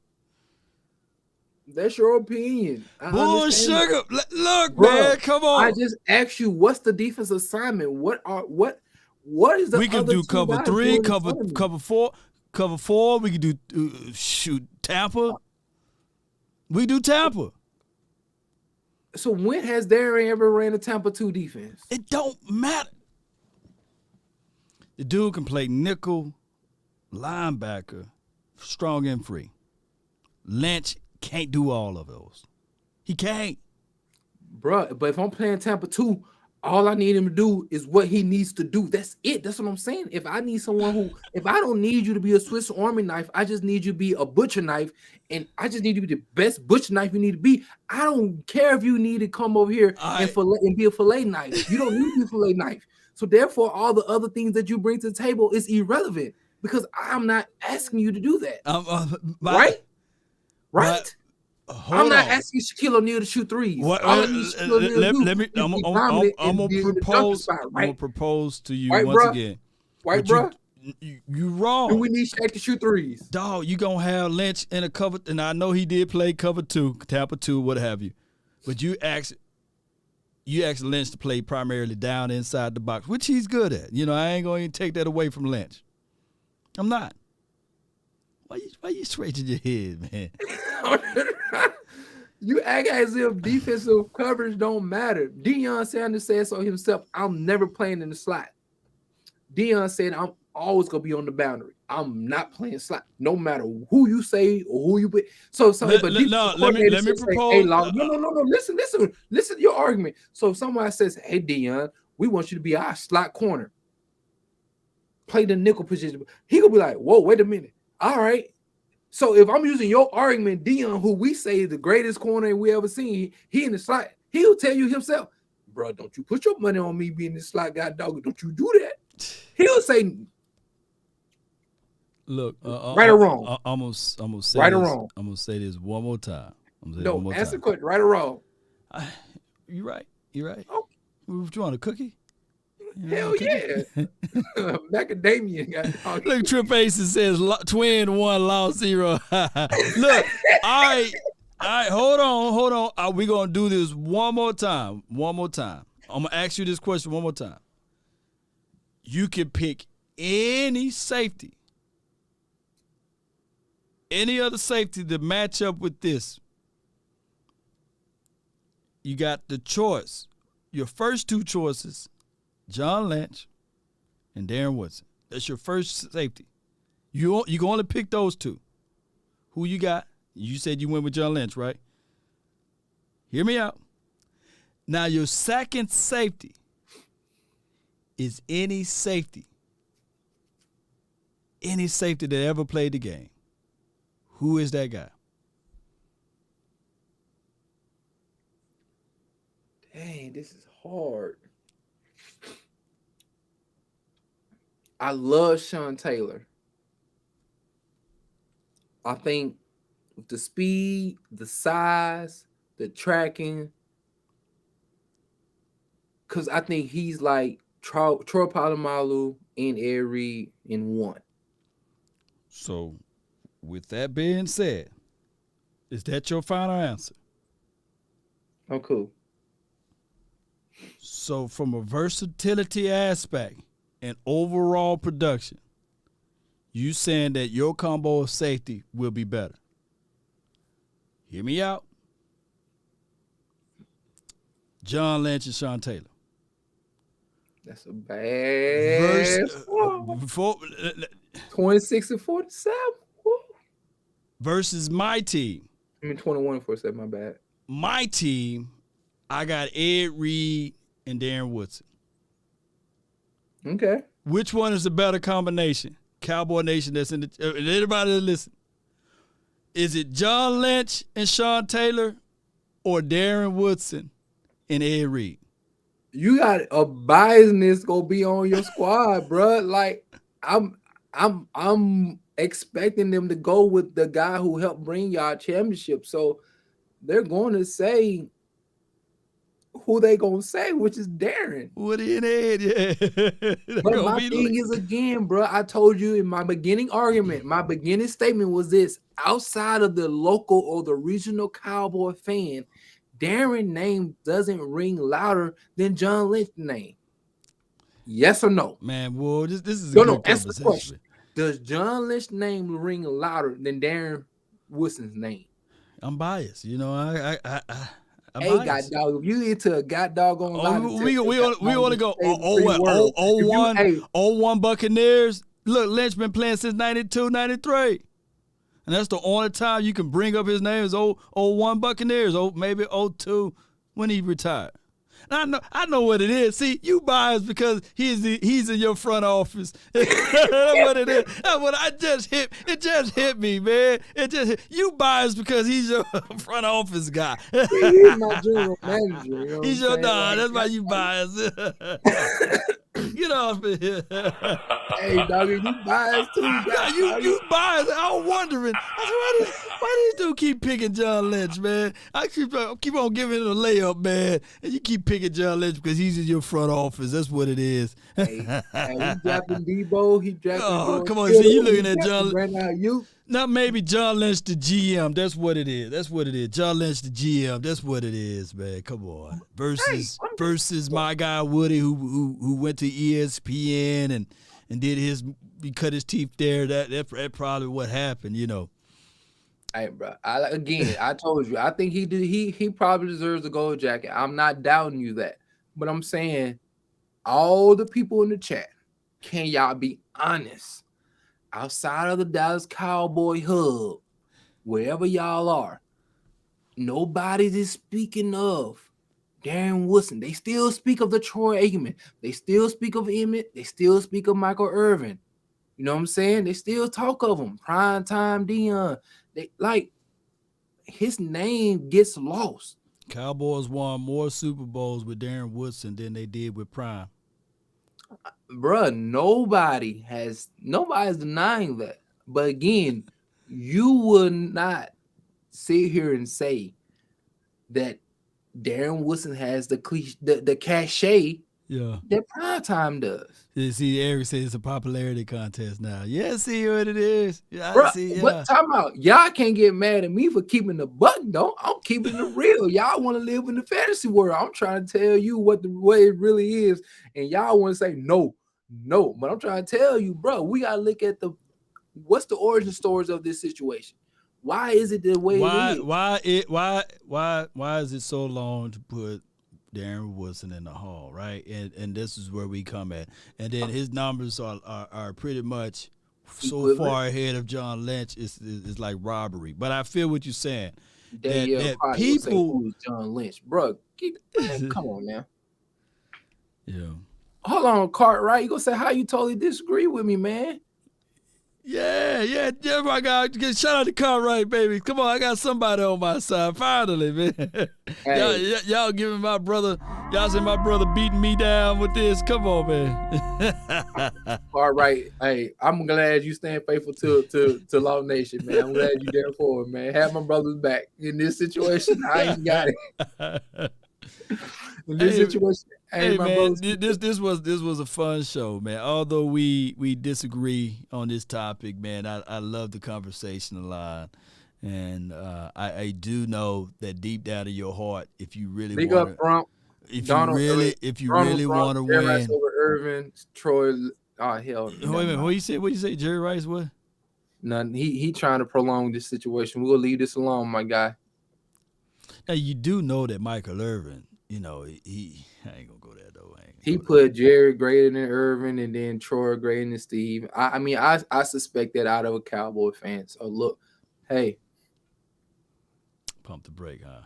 That's your opinion. Bull sugar. Look, bro, man, come on. I just asked you, what's the defense assignment? What is the we can other do cover 3, cover 4, cover 4. We can do Tampa. We do Tampa. So when has Darren ever ran a Tampa 2 defense? It don't matter. The dude can play nickel, linebacker, strong and free. Lynch can't do all of those. He can't. Bruh, but if I'm playing Tampa 2, all I need him to do is what he needs to do. That's it. That's what I'm saying. If I need someone if I don't need you to be a Swiss Army knife, I just need you to be a butcher knife, and I just need you to be the best butcher knife you need to be. I don't care if you need to come over here and be a fillet knife. You don't need to be a fillet knife. So therefore, all the other things that you bring to the table is irrelevant because I'm not asking you to do that. Right? Right? I'm not asking Shaquille O'Neal to shoot threes. Let me. I'm gonna propose to you once again. White bro, you wrong. Do we need Shaq to shoot threes? Dog, you gonna have Lynch in a cover, and I know he did play cover 2, Tampa 2, what have you. But you asked Lynch to play primarily down inside the box, which he's good at. You know, I ain't gonna even take that away from Lynch. I'm not. Why you scratching your head, man? You act as if defensive coverage don't matter. Deion Sanders said so himself. I'm never playing in the slot. Deion said I'm always gonna be on the boundary. I'm not playing slot, no matter who you say or who you put. Let me propose. Hey, no. Listen to your argument. So if somebody says, "Hey, Deion, we want you to be our slot corner, play the nickel position," he gonna be like, "Whoa, wait a minute. All right." So if I'm using your argument, Deion, who we say is the greatest corner we ever seen, he in the slot, he'll tell you himself, "Bro, don't you put your money on me being the slot guy, dog. Don't you do that." He'll say, "Look, right or wrong." I'm gonna say right this, or wrong. I'm gonna say this one more time. No, answer the question. Right or wrong? You're right. Oh. What you want, a cookie? Hell yeah. Macadamia. Look, Trip Aces says twin 1, lost 0. Look, all right, hold on. We're going to do this one more time. I'm going to ask you this question one more time. You can pick any safety, any other safety to match up with this. You got the choice. Your first 2 choices, John Lynch and Darren Woodson. That's your first safety. You can only pick those 2. Who you got? You said you went with John Lynch, right? Hear me out. Now your second safety is any safety that ever played the game. Who is that guy? Dang, this is hard. I love Sean Taylor. I think with the speed, the size, the tracking, because I think he's like Troy Polamalu and Ed Reed in one. So, with that being said, is that your final answer? Oh, cool. So, from a versatility aspect and overall production, you saying that your combo of safety will be better. Hear me out. John Lynch and Sean Taylor. That's a bad 26 and 47. Versus my team. 21 and 47, my bad. My team, I got Ed Reed and Darren Woodson. Okay. Which one is the better combination? Cowboy Nation that's in the anybody that listen. Is it John Lynch and Sean Taylor or Darren Woodson and Ed Reed? You got a biasness gonna be on your squad, bro. Like I'm expecting them to go with the guy who helped bring y'all championship. So they're going to say who they gonna say, which is Darren. Woody and Ed, yeah. But my thing is, again, bro, I told you in my beginning argument, my beginning statement was this: outside of the local or the regional Cowboy fan, Darren's name doesn't ring louder than John Lynch's name. Yes or no? Man, well, this is a good answer the question. Does John Lynch's name ring louder than Darren Woodson's name? I'm biased. You know, hey, God dog, if you into a god doggone we want to go 01 Buccaneers. Look, Lynch been playing since 92, 93. And that's the only time you can bring up his name is 01 Buccaneers, maybe 02 when he retired. And I know what it is. See, you biased because he's in your front office. That's what it is. That's what it just hit me, man. You biased because he's your front office guy. He's my general manager. You know he's your dog. That's why you biased. Get off of here. Hey, doggy, you biased too. You biased. I was wondering. I said, why these dudes keep picking John Lynch, man? I keep on giving it a layup, man. And you keep picking John Lynch because he's in your front office. That's what it is. He drafting Debo. He drafting. Oh, come on. See, you looking at John right now. Not maybe John Lynch the GM. That's what it is. John Lynch the GM. That's what it is, man. Come on. Versus my guy Woody who went to ESPN and did he cut his teeth there. That probably what happened, you know. Hey, bro. I told you. I think he probably deserves a gold jacket. I'm not doubting you that, but I'm saying all the people in the chat, can y'all be honest? Outside of the Dallas Cowboy hub, wherever y'all are, nobody is speaking of Darren Woodson. They still speak of the Troy Aikman. They still speak of Emmett. They still speak of Michael Irvin. You know what I'm saying? They still talk of him. Prime time Dion. They like his name gets lost. Cowboys won more Super Bowls with Darren Woodson than they did with Prime. Bruh, nobody's denying that. But again, you would not sit here and say that Darren Woodson has the cachet that Primetime does. You see, Eric says it's a popularity contest now. Yeah, see what it is. Yeah, Bruh, see. Yeah. But time out. Y'all can't get mad at me for keeping the buck, though. I'm keeping it real. Y'all want to live in the fantasy world. I'm trying to tell you what it really is, and y'all want to say no. But I'm trying to tell you, bro, we gotta look at what's the origin stories of this situation. Why is it the way it is? Why is it so long to put Darren Woodson in the hall, right? And this is where we come at. And then his numbers are pretty much so far ahead of John Lynch. It's like robbery. But I feel what you're saying. That people who's John Lynch, bro. Come on now. Yeah. Hold on, Cartwright. You gonna say how you totally disagree with me, man? Yeah, my God. Shout out to Cartwright, baby. Come on, I got somebody on my side. Finally, man. Hey. Y'all giving my brother, y'all say my brother beating me down with this. Come on, man. Cartwright, hey, I'm glad you stand faithful to Law Nation, man. I'm glad you there for it, man. Have my brothers back in this situation. I ain't got it. In this situation. Hey man, this was a fun show, man. Although we disagree on this topic, man, I love the conversation a lot, and I do know that deep down in your heart, if you really want to, if you really want to win, Rice over Irvin, Troy, hell. Wait a minute, what you say? Jerry Rice, what? Nothing. He trying to prolong this situation. We'll leave this alone, my guy. Now you do know that Michael Irvin, you know, I ain't gonna go there though. He put Jerry greater than Irvin and then Troy greater than Steve. I suspect that out of a Cowboy fan. So look, hey. Pump the brake, huh?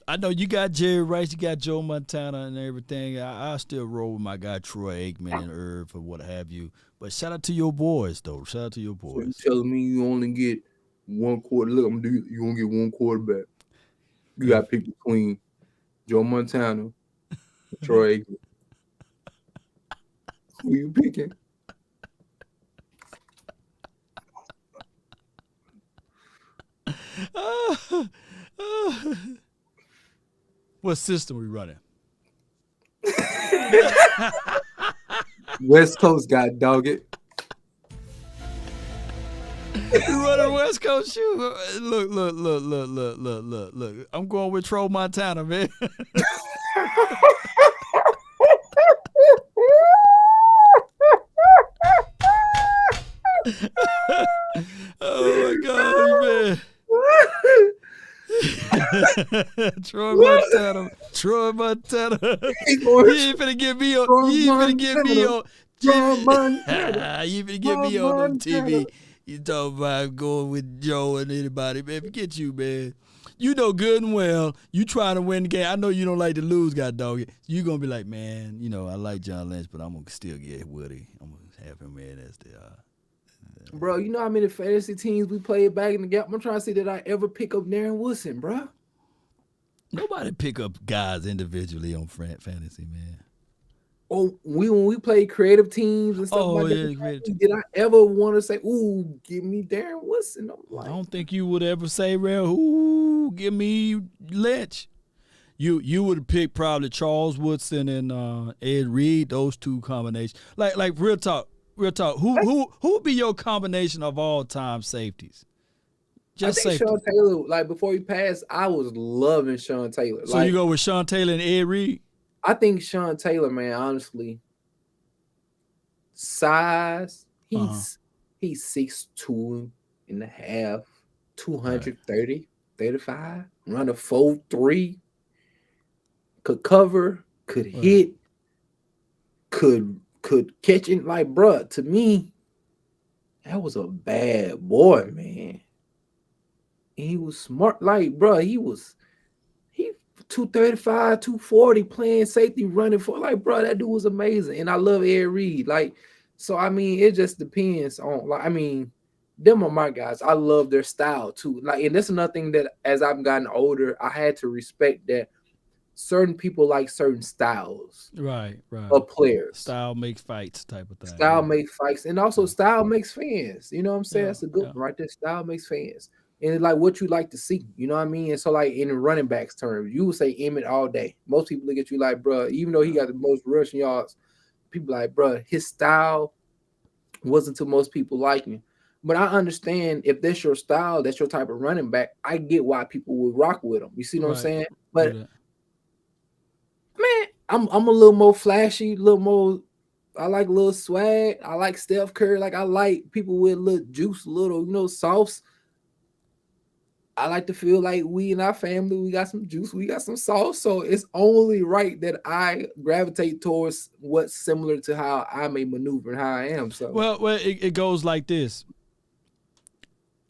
I know you got Jerry Rice, you got Joe Montana and everything. I still roll with my guy Troy Aikman and Irv or what have you. But shout out to your boys though. Shout out to your boys. So you telling me you only get one quarter? Look, you gonna get one quarterback. You got to pick between Joe Montana and Troy Aikman. Who you picking? What system we running? West Coast guy, dog it. You running West Coast shoe? Look. I'm going with Troll Montana, man. Oh my God, man. Troy Montana. You ain't finna get me on. You ain't finna get me on. You finna get me on TV. You talking about going with Joe and anybody, man. Forget you, man. You know good and well, you trying to win the game. I know you don't like to lose, God dog it. You gonna be like, man, you know, I like John Lynch, but I'm gonna still get Woody. I'm gonna have him in as the bro, you know how many fantasy teams we played back in the gap? I'm trying to see that I ever pick up Darren Woodson, bro. Nobody pick up guys individually on fantasy, man. Oh, when we played creative teams and stuff like that, did I ever want to say, ooh, give me Darren Woodson? I don't think you would ever say, real, ooh, give me Lynch. You would have picked probably Charles Woodson and Ed Reed, those two combinations. Like real talk. Who would be your combination of all time safeties? Just I think Sean Taylor, like before he passed, I was loving Sean Taylor. So you go with Sean Taylor and Ed Reed? I think Sean Taylor, man, honestly, size, he's 6'2 and a half, 230, 35, run a 4.3, could cover, could hit, could catch it. Like, bruh, to me, that was a bad boy, man. And he was smart. Like, bruh, he 235, 240 playing safety running for, like, bro, that dude was amazing. And I love Ed Reed. Like, so I mean, it just depends on, like, I mean, them are my guys. I love their style too. Like, and that's another thing that as I've gotten older, I had to respect that certain people like certain styles. Right. Of players. Style makes fights type of thing. Style makes fights. And also style makes fans. You know what I'm saying? That's a good one right there. Style makes fans. And it's like what you like to see, you know what I mean? And so, like, in the running backs terms, you would say Emmett all day. Most people look at you like, bro, even though he got the most rushing yards, people like, bro, his style wasn't to most people liking. But I understand if that's your style, that's your type of running back, I get why people would rock with him. You see what I'm saying? But man, I'm a little more flashy, a little more. I like a little swag. I like Steph Curry. Like, I like people with a little juice, little, sauce. I like to feel like we in our family, we got some juice, we got some sauce. So it's only right that I gravitate towards what's similar to how I may maneuver and how I am. So well, it goes like this.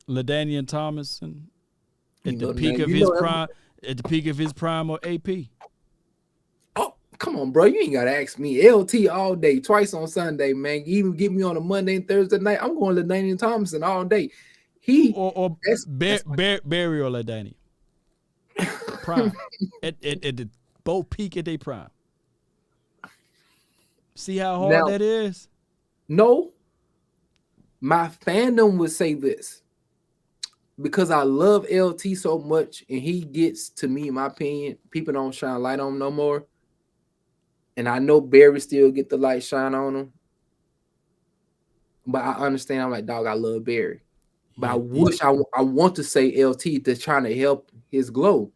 LaDainian Tomlinson at the peak of his prime, or AP. Oh, come on, bro. You ain't gotta ask me. LT all day, twice on Sunday, man. You even get me on a Monday and Thursday night. I'm going LaDainian Tomlinson all day. Barry or LaDainian. Prime. at the both peak at their prime. See how hard that is? No. My fandom would say this. Because I love LT so much, and he gets, to me, in my opinion, people don't shine light on him no more. And I know Barry still get the light shine on him. But I understand. I'm like, dog, I love Barry. But I wish I want to say LT to trying to help his glow.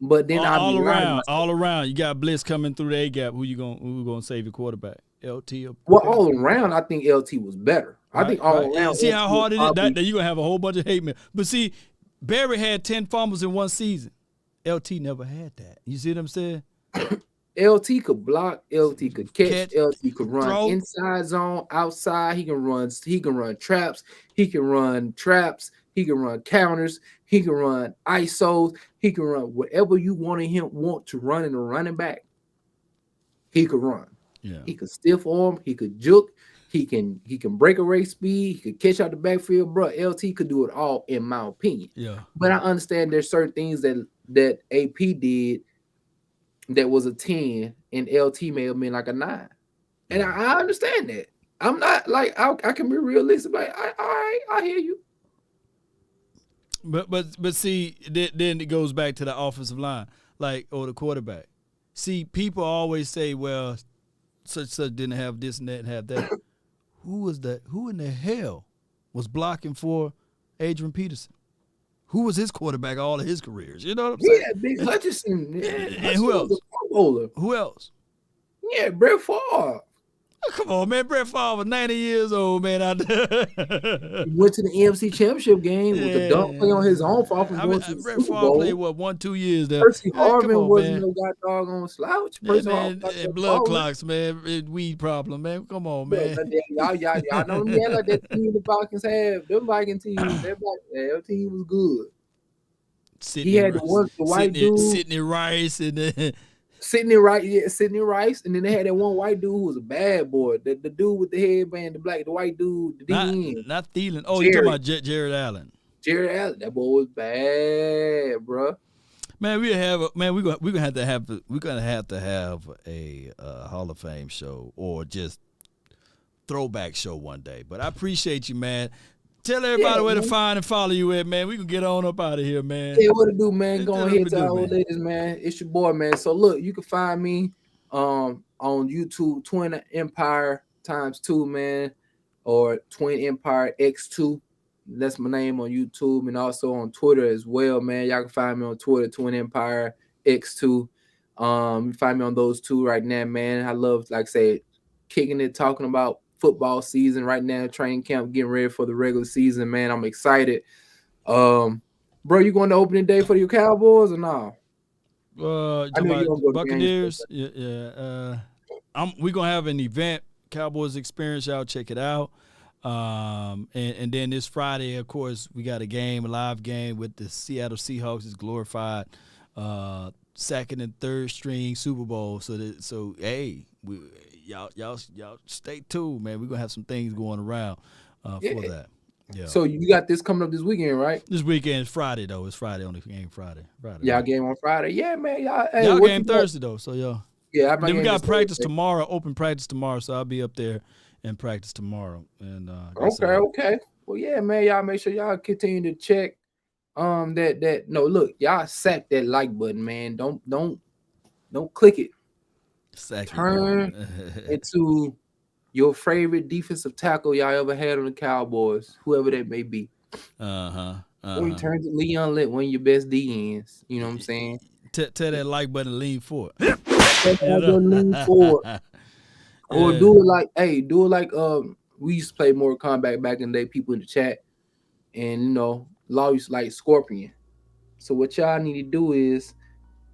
But then all around. You got Bliss coming through the A gap. Who gonna save your quarterback? LT or well, all around, I think LT was better. I think all around. See how hard it is? That you're gonna have a whole bunch of hate men. But see, Barry had 10 fumbles in one season. LT never had that. You see what I'm saying? LT could block, LT could catch, LT could run inside zone, outside. He can run traps, he can run counters, he can run ISOs, he can run whatever you want to run in a running back. He could run. Yeah. He could stiff arm, he could juke, he can break away speed, he could catch out the backfield, bro. LT could do it all, in my opinion. Yeah. But I understand there's certain things that AP did that was a 10, and LT may have been like a 9. And I understand that. I'm not like, I can be realistic. Like, I hear you. But see, then it goes back to the offensive line, or the quarterback. See, people always say, well, such didn't have this and that and have that. Who was that? Who in the hell was blocking for Adrian Peterson? Who was his quarterback all of his careers? You know what I'm saying? Yeah, Big Hutchinson. Yeah, and who else? Who else? Yeah, Brett Favre. Oh, come on, man. Brett Favre was 90 years old, man. Out there. He went to the NFC Championship game with the dunk play on his own fault from going to the Brett Super Favre Bowl. played, 1-2 years there. Percy Harvin wasn't no goddamn slouch. Man, blood clots, man. Weed problem, man. Come on, man. Y'all know that team the Vikings have. Them Viking team, their team was good. He had the white dude. Sidney Rice and Sidney Rice, and then they had that one white dude who was a bad boy. The dude with the headband, the white dude, the DN. Not Thielen. Oh, you're talking about Jared Allen. Jared Allen, that boy was bad, bro. Man, we're gonna have to have a Hall of Fame show or just throwback show one day. But I appreciate you, man. Tell everybody where to find and follow you at, man. We can get on up out of here, man. Yeah, what to do, man? Go ahead to our old ladies, man. It's your boy, man. So look, you can find me on YouTube, Twin Empire x2, man, or Twin Empire X2. That's my name on YouTube, and also on Twitter as well, man. Y'all can find me on Twitter, Twin Empire X2. You find me on those two right now, man. I love, like I said, kicking it, talking about football season right now, training camp, getting ready for the regular season, man. I'm excited. Bro, you going to opening day for your Cowboys or no? I know you're gonna Buccaneers. Yeah. We're gonna have an event, Cowboys Experience. Y'all check it out. And then this Friday, of course, we got a live game with the Seattle Seahawks. It's glorified second and third string Super Bowl. So hey, y'all stay tuned, man. We're gonna have some things going around for that. Yeah. So you got this coming up this weekend, right? This weekend is Friday though. It's Friday on the game Friday. Y'all game on Friday. Yeah, man. Y'all game Thursday though. So y'all. Yeah. Then we got practice tomorrow, open practice tomorrow. So I'll be up there and practice tomorrow. And okay. Well, yeah, man. Y'all make sure y'all continue to check. Look, y'all sack that like button, man. Don't click it. Turn into your favorite defensive tackle y'all ever had on the Cowboys, whoever that may be. Or you turn to Leon Litt, one of your best DNs. You know what I'm saying? Tell that like button to lean forward. Lean forward. Or do it like we used to play Mortal Kombat back in the day, people in the chat, and Law used to like Scorpion. So what y'all need to do is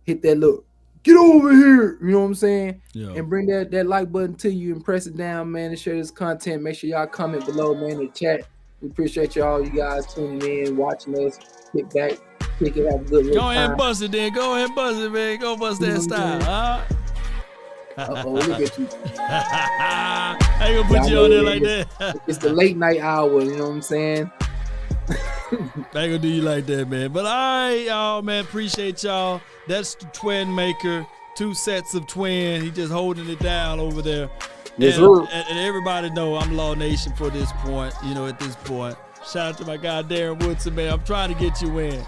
hit that look. Get over here, you know what I'm saying? Yeah. And bring that like button to you and press it down, man, and share this content. Make sure y'all comment below, man, in the chat. We appreciate y'all, you guys tuning in, watching us. Kick back, kick it, have a good Go ahead and bust it, then. Go ahead and bust it, man. Go bust that style, huh? Look at you. I ain't gonna put you on there like that. It's the late night hour, you know what I'm saying? I ain't gonna do you like that, man. But all right, y'all, man. Appreciate y'all. That's the Twin Maker. 2 sets of twin. He just holding it down over there. Yes, and everybody know I'm Law Nation for this point. At this point. Shout out to my guy Darren Woodson, man. I'm trying to get you in.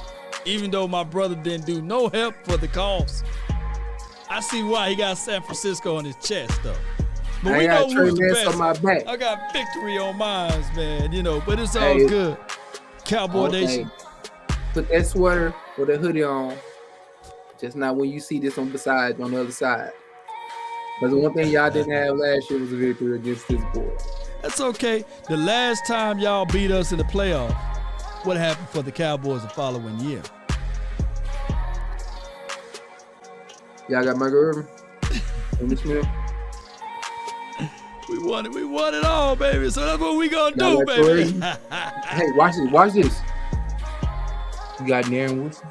Even though my brother didn't do no help for the cause. I see why he got San Francisco on his chest, though. But we know who's the best. On my back. I got victory on mine, man. But it's all good. Cowboy Nation. Put that sweater or that hoodie on. Just not when you see this on the other side. Because the one thing y'all didn't have last year was a victory against this boy. That's okay. The last time y'all beat us in the playoff, what happened for the Cowboys the following year? Y'all got Michael Irvin? Smith? We won it all, baby. So that's what we gonna do, baby. Hey, watch this. You got Darren Woodson?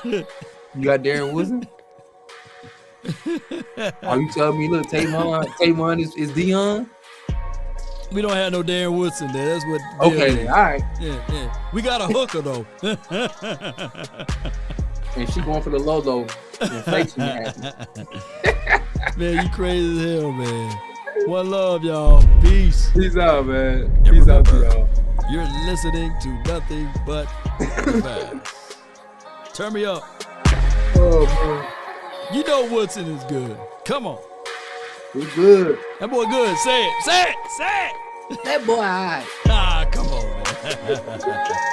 You got Darren Woodson? Are you telling me, look, Tavon is Dion? We don't have no Darren Woodson there. That's what. Okay, then, all right. Yeah. We got a hooker though. And she going for the low inflation. Man, you crazy as hell, man. One love, y'all. Peace. Peace out, man. Peace out to y'all. You're listening to nothing but the bad. Turn me up. Oh, man. You know Woodson is good. Come on. He's good. That boy good. Say it. Say it. Say it. That boy, all right. Ah, come on, man.